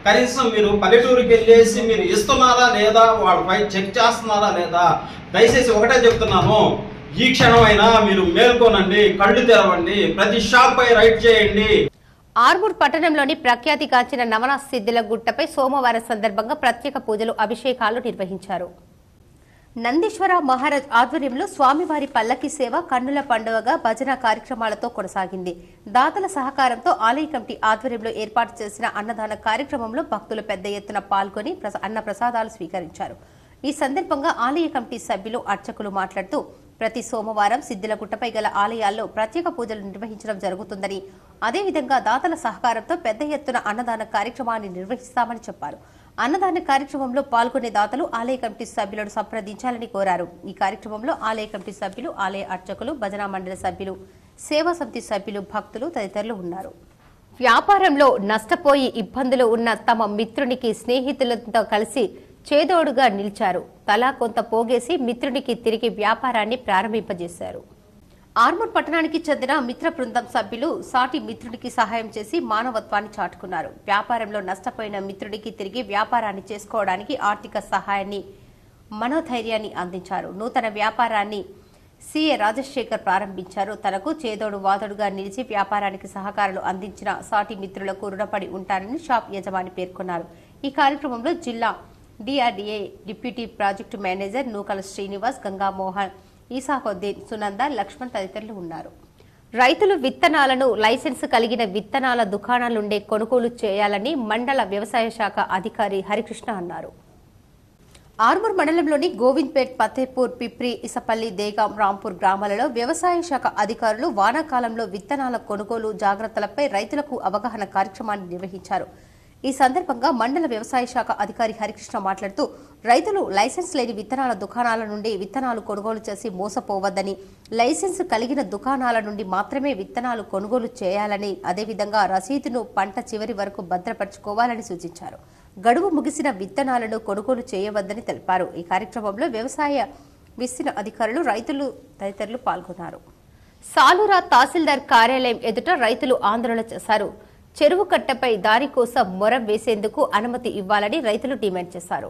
కనీసం మీరు పల్లెటూరుకి వెళ్ళేసి మీరు ఇస్తున్నారా లేదా, వాళ్ళపై చెక్ చేస్తున్నారా లేదా? దయచేసి ఒకటే చెప్తున్నాను, ఈ క్షణమైనా మీరు మేల్కోనండి, కళ్ళు తెరవండి, ప్రతి షాప్ పై రైడ్ చేయండి. ఆర్మూర్ పట్టణంలోని ప్రఖ్యాతిగాంచిన నవనాథ్ సిద్దుల గుట్టపై సోమవారం సందర్భంగా ప్రత్యేక పూజలు, అభిషేకాలు నిర్వహించారు. నందీశ్వర మహారాజ్ ఆధ్వర్యంలో స్వామివారి పల్లకి సేవ కన్నుల పండుగగా భజన కార్యక్రమాలతో కొనసాగింది. దాతల సహకారంతో ఆలయ కమిటీ ఆధ్వర్యంలో ఏర్పాటు చేసిన అన్నదాన కార్యక్రమంలో భక్తులు పెద్ద ఎత్తున పాల్గొని అన్న ప్రసాదాలు స్వీకరించారు. ఈ సందర్భంగా ఆలయ కమిటీ సభ్యులు, అర్చకులు మాట్లాడుతూ ప్రతి సోమవారం సిద్దిలగుట్టపై గల ఆలయాల్లో ప్రత్యేక పూజలు నిర్వహించడం జరుగుతుందని, అదేవిధంగా దాతల సహకారంతో పెద్ద ఎత్తున అన్నదాన కార్యక్రమాన్ని నిర్వహిస్తామని చెప్పారు. అన్నదాన కార్యక్రమంలో పాల్గొనే దాతలు ఆలయ కమిటీ సభ్యులను సంప్రదించాలని కోరారు. ఈ కార్యక్రమంలో ఆలయ కమిటీ సభ్యులు, ఆలయ అర్చకులు, భజనా మండలి సభ్యులు, సేవా సమితి సభ్యులు, భక్తులు తదితరులు ఉన్నారు. వ్యాపారంలో నష్టపోయి ఇబ్బందులు ఉన్న తమ మిత్రునికి స్నేహితులతో కలిసి చేదోడుగా నిలిచారు. తలా కొంత పోగేసి మిత్రునికి తిరిగి వ్యాపారాన్ని ప్రారంభింపజేశారు. ఆర్మూర్ పట్టణానికి చెందిన మిత్ర బృందం సభ్యులు సాటి మిత్రుడికి సహాయం చేసి మానవత్వాన్ని చాటుకున్నారు. వ్యాపారంలో నష్టపోయిన మిత్రుడికి తిరిగి వ్యాపారాన్ని చేసుకోవడానికి ఆర్థిక సహాయాన్ని, మనోధైర్యాన్ని అందించారు. నూతన వ్యాపారాన్ని సీఏ రాజశేఖర్ ప్రారంభించారు. తనకు చేదోడు వాదోడుగా నిలిచి వ్యాపారానికి సహకారాలు అందించిన సాటి మిత్రులకు రుణపడి ఉంటారని షాప్ యజమాని పేర్కొన్నారు. ఈ కార్యక్రమంలో జిల్లా డిఆర్డీఏ డిప్యూటీ ప్రాజెక్టు మేనేజర్ నూకల శ్రీనివాస్, గంగామోహన్, ఈసాహుద్దీన్, సునంద, లక్ష్మణ్ తదితరులు ఉన్నారు. రైతులు విత్తనాలను లైసెన్స్ కలిగిన విత్తనాల దుకాణాలుండే కొనుగోలు చేయాలని మండల వ్యవసాయ శాఖ అధికారి హరికృష్ణ అన్నారు. ఆర్మూర్ మండలంలోని గోవింద్పేట్, ఫతేపూర్, పిప్రి, ఇసపల్లి, దేగాం, రాంపూర్ గ్రామాలలో వ్యవసాయ శాఖ అధికారులు వానాకాలంలో విత్తనాల కొనుగోలు జాగ్రత్తలపై రైతులకు అవగాహన కార్యక్రమాన్ని నిర్వహించారు. ఈ సందర్భంగా మండల వ్యవసాయ శాఖ అధికారి హరికృష్ణ మాట్లాడుతూ రైతులు లైసెన్స్ లేని విత్తనాల దుకాణాల నుండి విత్తనాలు కొనుగోలు చేసి మోసపోవద్దని, లైసెన్స్ కలిగిన దుకాణాల నుండి మాత్రమే విత్తనాలు కొనుగోలు చేయాలని, అదేవిధంగా రసీదును పంట చివరి వరకు భద్రపరచుకోవాలని సూచించారు. గడువు ముగిసిన విత్తనాలను కొనుగోలు చేయవద్దని తెలిపారు. ఈ కార్యక్రమంలో వ్యవసాయ విస్తీర్ణ అధికారులు, రైతులు తదితరులు పాల్గొన్నారు. సాలూరా తహసీల్దార్ కార్యాలయం ఎదుట రైతులు ఆందోళన చేశారు. చెరువు కట్టపై దారి కోసం మొరం వేసేందుకు అనుమతి ఇవ్వాలని రైతులు డిమాండ్ చేశారు.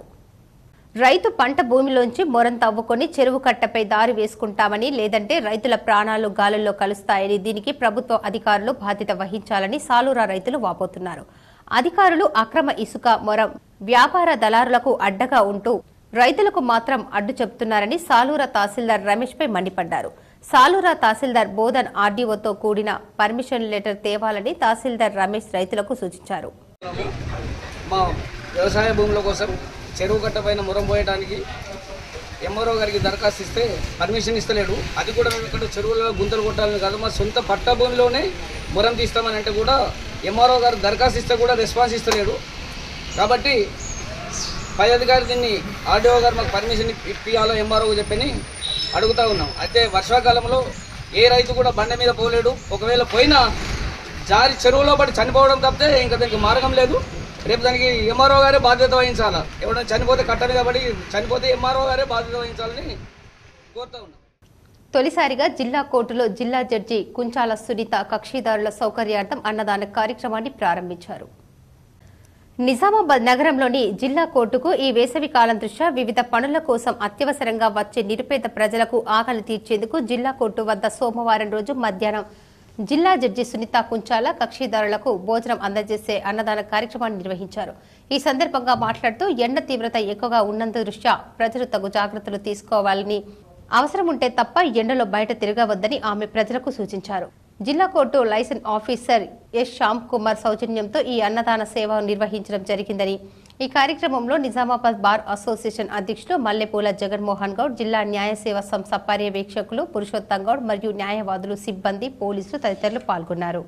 రైతు పంట భూమిలోంచి మొరం తవ్వుకొని చెరువు కట్టపై దారి వేసుకుంటామని, లేదంటే రైతుల ప్రాణాలు గాలుల్లో కలుస్తాయని, దీనికి ప్రభుత్వ అధికారులు బాధ్యత వహించాలని సాలూరా రైతులు వాపోతున్నారు. అధికారులు అక్రమ ఇసుక మొరం వ్యాపార దళారులకు అడ్డగా ఉంటూ రైతులకు మాత్రం అడ్డు చెబుతున్నారని సాలూరా తహసీల్దార్ రమేష్ పై మండిపడ్డారు. సాలూరా తహసీల్దార్ బోధన్ ఆర్డీఓతో కూడిన పర్మిషన్ లెటర్ తేవాలని తహసీల్దార్ రమేష్ రైతులకు సూచించారు. మా వ్యవసాయ భూముల కోసం చెరువు కట్ట పైన మొరం పోయడానికి ఎంఆర్ఓ గారికి దరఖాస్తు ఇస్తే పర్మిషన్ ఇస్తలేడు. అది కూడా మేము ఇక్కడ చెరువులలో గుంతలు కొట్టాలని కాదు, మా సొంత పట్ట భూమిలోనే మొరం తీస్తామని అంటే కూడా ఎంఆర్ఓ గారు దరఖాస్తు ఇస్తే కూడా రెస్పాన్స్ ఇస్తలేడు. కాబట్టి పై అధికారి దీన్ని ఆర్డీఓ గారు మాకు పర్మిషన్ ఇప్పియాలో ఎంఆర్ఓ చెప్పని అడుగుతూ ఉన్నాం. అయితే వర్షాకాలంలో ఏ రైతు కూడా బండ మీద పోలేడు. ఒకవేళ పోయినా జారి చెరువులో పడి చనిపోవడం తప్పితే ఇంకా దానికి మార్గం లేదు. రేపు దానికి ఎంఆర్ఓ గారే బాధ్యత వహించాలా. ఎవరైనా చనిపోతే కట్టదు కాబట్టి చనిపోతే ఎంఆర్ఓ గారే బాధ్యత వహించాలని కోరుతూ ఉన్నాం. తొలిసారిగా జిల్లా కోర్టులో జిల్లా జడ్జి కుంచాల సునీత కక్షిదారుల సౌకర్యార్థం అన్నదాన కార్యక్రమాన్ని ప్రారంభించారు. నిజామాబాద్ నగరంలోని జిల్లా కోర్టుకు ఈ వేసవి కాలం దృష్ట్యా వివిధ పనుల కోసం అత్యవసరంగా వచ్చే నిరుపేద ప్రజలకు ఆకలి తీర్చేందుకు జిల్లా కోర్టు వద్ద సోమవారం రోజు మధ్యాహ్నం జిల్లా జడ్జి సునీత కుంచాల కక్షిదారులకు భోజనం అందజేసే అన్నదాన కార్యక్రమాన్ని నిర్వహించారు. ఈ సందర్భంగా మాట్లాడుతూ ఎండ తీవ్రత ఎక్కువగా ఉన్నందు దృష్ట్యా ప్రజలు తగు జాగ్రత్తలు తీసుకోవాలని, అవసరం ఉంటే తప్ప ఎండలో బయట తిరగవద్దని ఆమె ప్రజలకు సూచించారు. జిల్లా court license officer S Shyam Kumar సౌజన్యంతో ఈ అన్నదాన సేవ నిర్వహించడం జరిగిందని, ఈ కార్యక్రమంలో నిజామాబాద్ బార్ అసోసియేషన్ అధ్యక్షులు మల్లెపూల జగన్మోహన్ గౌడ్, జిల్లా న్యాయ సేవా సంస్థ పర్యవేక్షకులు పురుషోత్తం గౌడ్ మరియు న్యాయవాదులు, సిబ్బంది, పోలీసులు తదితరులు పాల్గొన్నారు.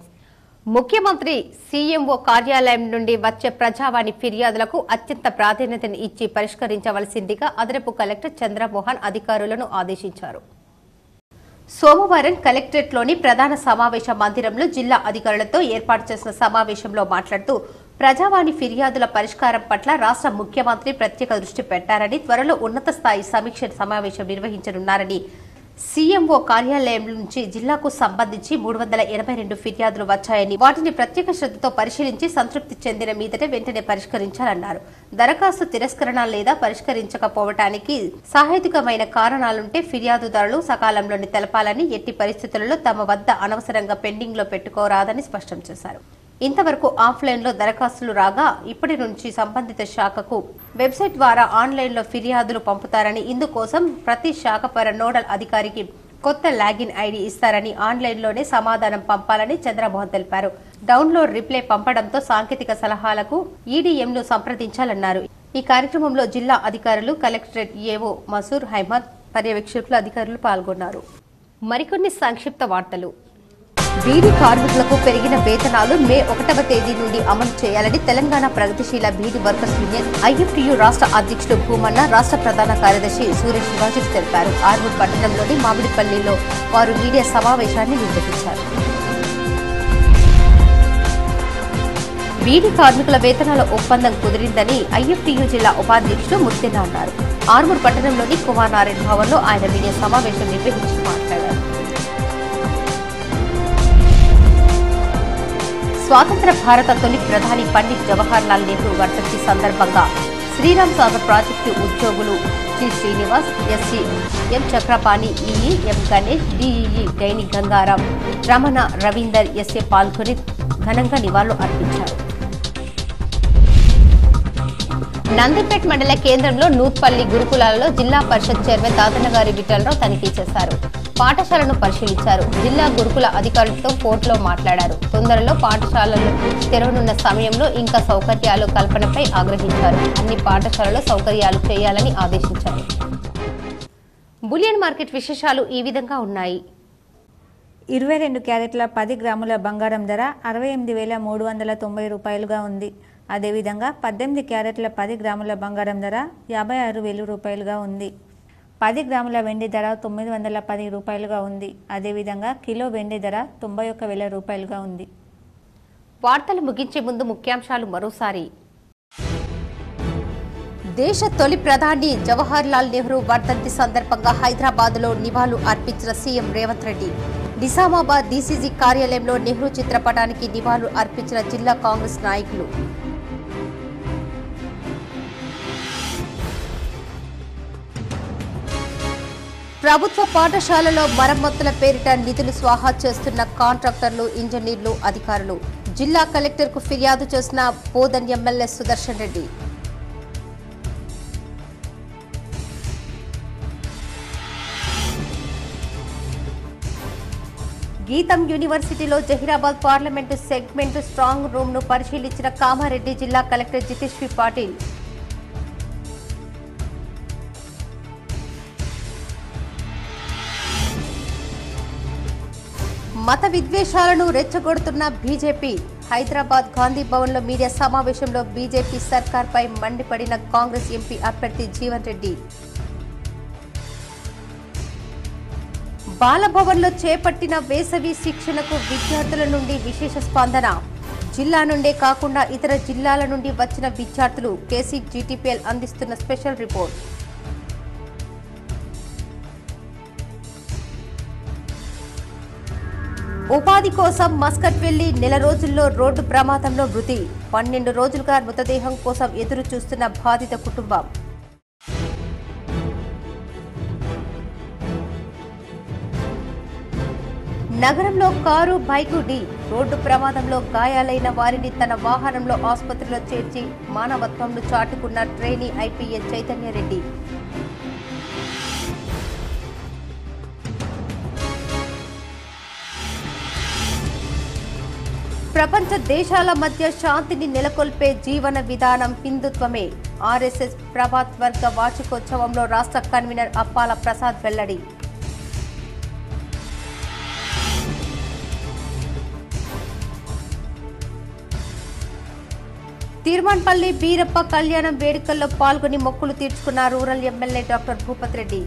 ముఖ్యమంత్రి సీఎంఓ కార్యాలయం నుండి వచ్చే ప్రజావాణి ఫిర్యాదులకు అత్యంత ప్రాధాన్యతను ఇచ్చి పరిష్కరించవలసిందిగా అదనపు కలెక్టర్ చంద్రమోహన్ అధికారులను ఆదేశించారు. సోమవారం కలెక్టరేట్లోని ప్రధాన సమావేశ మందిరంలో జిల్లా అధికారులతో ఏర్పాటు చేసిన సమావేశంలో మాట్లాడుతూ ప్రజావాణి ఫిర్యాదుల పరిష్కారం పట్ల రాష్ట్ర ముఖ్యమంత్రి ప్రత్యేక దృష్టి పెట్టారని, త్వరలో ఉన్నత స్థాయి సమీక్ష సమావేశం నిర్వహించనున్నారని, సీఎంఓ కార్యాలయం నుంచి జిల్లాకు సంబంధించి 382 ఫిర్యాదులు వచ్చాయని, వాటిని ప్రత్యేక శ్రద్ధతో పరిశీలించి సంతృప్తి చెందిన మీదటే వెంటనే పరిష్కరించాలన్నారు. దరఖాస్తు తిరస్కరణ లేదా పరిష్కరించకపోవటానికి సహేతుకమైన కారణాలుంటే ఫిర్యాదుదారులు సకాలంలోనే తెలపాలని, ఎట్టి పరిస్థితులలో తమ వద్ద అనవసరంగా పెండింగ్ లో పెట్టుకోరాదని స్పష్టం చేశారు. ఇంతవరకు ఆఫ్లైన్లో దరఖాస్తులు రాగా ఇప్పటి నుంచి సంబంధిత శాఖకు వెబ్సైట్ ద్వారా ఆన్లైన్లో ఫిర్యాదులు పంపుతారని, ఇందుకోసం ప్రతి శాఖపర నోడల్ అధికారికి కొత్త లాగిన్ ఐడి ఇస్తారని, ఆన్లైన్లోనే సమాధానం పంపాలని చంద్రమోహన్ తెలిపారు. డౌన్లోడ్ రిప్లై పంపడంతో సాంకేతిక సలహాలకు ఈడీఎంను సంప్రదించాలన్నారు. ఈ కార్యక్రమంలో జిల్లా అధికారులు, కలెక్టరేట్ ఏవో మసూర్ అహ్మద్, పర్యవేక్షకులు, అధికారులు పాల్గొన్నారు. మరికొన్ని సంక్షిప్త వార్తలు. బీడీ కార్మికులకు పెరిగిన వేతనాలు మే 1వ తేదీ నుండి అమలు చేయాలని తెలంగాణ ప్రగతిశీల బీడీ వర్కర్స్ యూనియన్ ఐఎఫ్టీయూ రాష్ట్ర అధ్యక్షుడు భూమన్న, రాష్ట్ర ప్రధాన కార్యదర్శి సూర్య శివాజీ తెలిపారు. ఆర్మూర్ పట్టణంలోని మామిడిపల్లిలో వారు మీడియా సమావేశాన్ని నిర్వహించారు. బీడీ కార్మికుల వేతనాల ఒప్పందం కుదిరిందని ఐఎఫ్టీయూ జిల్లా ఉపాధ్యక్షుడు ముత్తెన్న అన్నారు. ఆర్మూర్ పట్టణంలోని కుమార్ నారాయణ భవన్లో ఆయన మీడియా సమావేశం నిర్వహించి మాట్లాడారు. స్వాతంత్ర భారత తొలి ప్రధాని పండిట్ జవహర్ లాల్ నెహ్రూ వర్ధంతి సందర్భంగా శ్రీరామ్ సాగర్ ప్రాజెక్టు ఉద్యోగులు టి శ్రీనివాస్, ఎస్సీ ఎం చక్రపాణి, ఈఈ ఎం గణేష్, డిఈఈ గైని గంగారాం, రమణ, రవీందర్ ఎస్ఏ పాల్గొని ఘనంగా నివాళులు అర్పించారు. నందిపేట్ మండల కేంద్రంలో నూత్పల్లి గురుకులాలలో జిల్లా పరిషత్ చైర్మన్ దాదనగారి విఠలరావు తనిఖీ చేశారు. పాఠశాలను పరిశీలించారు. జిల్లా గురుకుల అధికారులతో ఫోన్లో మాట్లాడారు. తొందరలో పాఠశాలలు తెరవనున్న సమయంలో ఇంకా సౌకర్యాలు కల్పనపై ఆగ్రహించారు. అన్ని పాఠశాలలో సౌకర్యాలు చేయాలని ఆదేశించారు. బులియన్ మార్కెట్ విశేషాలు ఈ విధంగా ఉన్నాయి. 22 క్యారెట్ల 10 గ్రాముల బంగారం ధర 68,390 రూపాయలుగా ఉంది. అదేవిధంగా 18 క్యారెట్ల 10 గ్రాముల బంగారం ధర 56,000 రూపాయలుగా ఉంది. 10 గ్రాముల వెండి ధర 910 రూపాయలుగా ఉంది. అదేవిధంగా కిలో వెండి ధర 91,000 రూపాయలుగా ఉంది. వార్తలు ముగించే ముందు ముఖ్యాంశాలు మరోసారి. దేశ తొలి ప్రధాని జవహర్లాల్ నెహ్రూ వర్ధంతి సందర్భంగా హైదరాబాద్లో నివాళులు అర్పించిన సీఎం రేవంత్ రెడ్డి. నిజామాబాద్ డీసీసీ కార్యాలయంలో నెహ్రూ చిత్రపటానికి నివాళులు అర్పించిన జిల్లా కాంగ్రెస్ నాయకులు. ప్రభుత్వ పాఠశాలలో మరమ్మతుల పేరిట నిధులు స్వాహా చేస్తున్న కాంట్రాక్టర్లు, ఇంజనీర్లు, అధికారులు. జిల్లా కలెక్టర్కు ఫిర్యాదు చేసిన బోధన్ ఎమ్మెల్యే సుదర్శన్ రెడ్డి. గీతం యూనివర్సిటీలో Zaheerabad parliament segment strong room ను పరిశీలించిన కామారెడ్డి జిల్లా కలెక్టర్ జితేశ్వరి పాటిల్. మత విద్వేషాలను రెచ్చగొడుతున్న బీజేపీ. హైదరాబాద్ గాంధీ భవన్లో మీడియా సమావేశంలో బీజేపీ సర్కార్పై మండిపడిన కాంగ్రెస్ ఎంపీ అభ్యర్థి జీవన్ రెడ్డి. బాలభవన్లో చేపట్టిన వేసవి శిక్షణకు విద్యార్థుల నుండి విశేష స్పందన. జిల్లా నుండే కాకుండా ఇతర జిల్లాల నుండి వచ్చిన విద్యార్థులు. కేసీ జీటీపీఎల్ అందిస్తున్న స్పెషల్ రిపోర్ట్. ఉపాధి కోసం మస్కట్ వెళ్లి నెల రోజుల్లో రోడ్డు ప్రమాదంలో మృతి. 12 రోజులుగా మృతదేహం కోసం ఎదురు చూస్తున్న బాధిత కుటుంబం. నగరంలో కారు, బైకు ఢీ. రోడ్డు ప్రమాదంలో గాయాలైన వారిని తన వాహనంలో ఆసుపత్రిలో చేర్చి మానవత్వంను చాటుకున్న ట్రైనీ ఐపీఎస్ చైతన్యరెడ్డి. ప్రపంచ దేశాల మధ్య శాంతిని నెలకొల్పే జీవన విధానం హిందుత్వమే. ఆర్ఎస్ఎస్ ప్రభాత్ వర్గ వార్షికోత్సవంలో రాష్ట్ర కన్వీనర్ అప్పాల ప్రసాద్ వెల్లడి. తిరుమన్పల్లి బీరప్ప కళ్యాణం వేడుకల్లో పాల్గొని మొక్కులు తీర్చుకున్న rural MLA doctor Bhupath Reddy.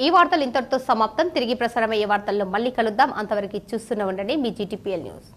ఈ వార్తలు ఇంతటితో సమాప్తం. తిరిగి ప్రసారమయ్యే వార్తల్లో మళ్ళీ కలుద్దాం. అంతవరకు చూస్తూనే ఉండండి మీ జీటీపీఎల్ న్యూస్.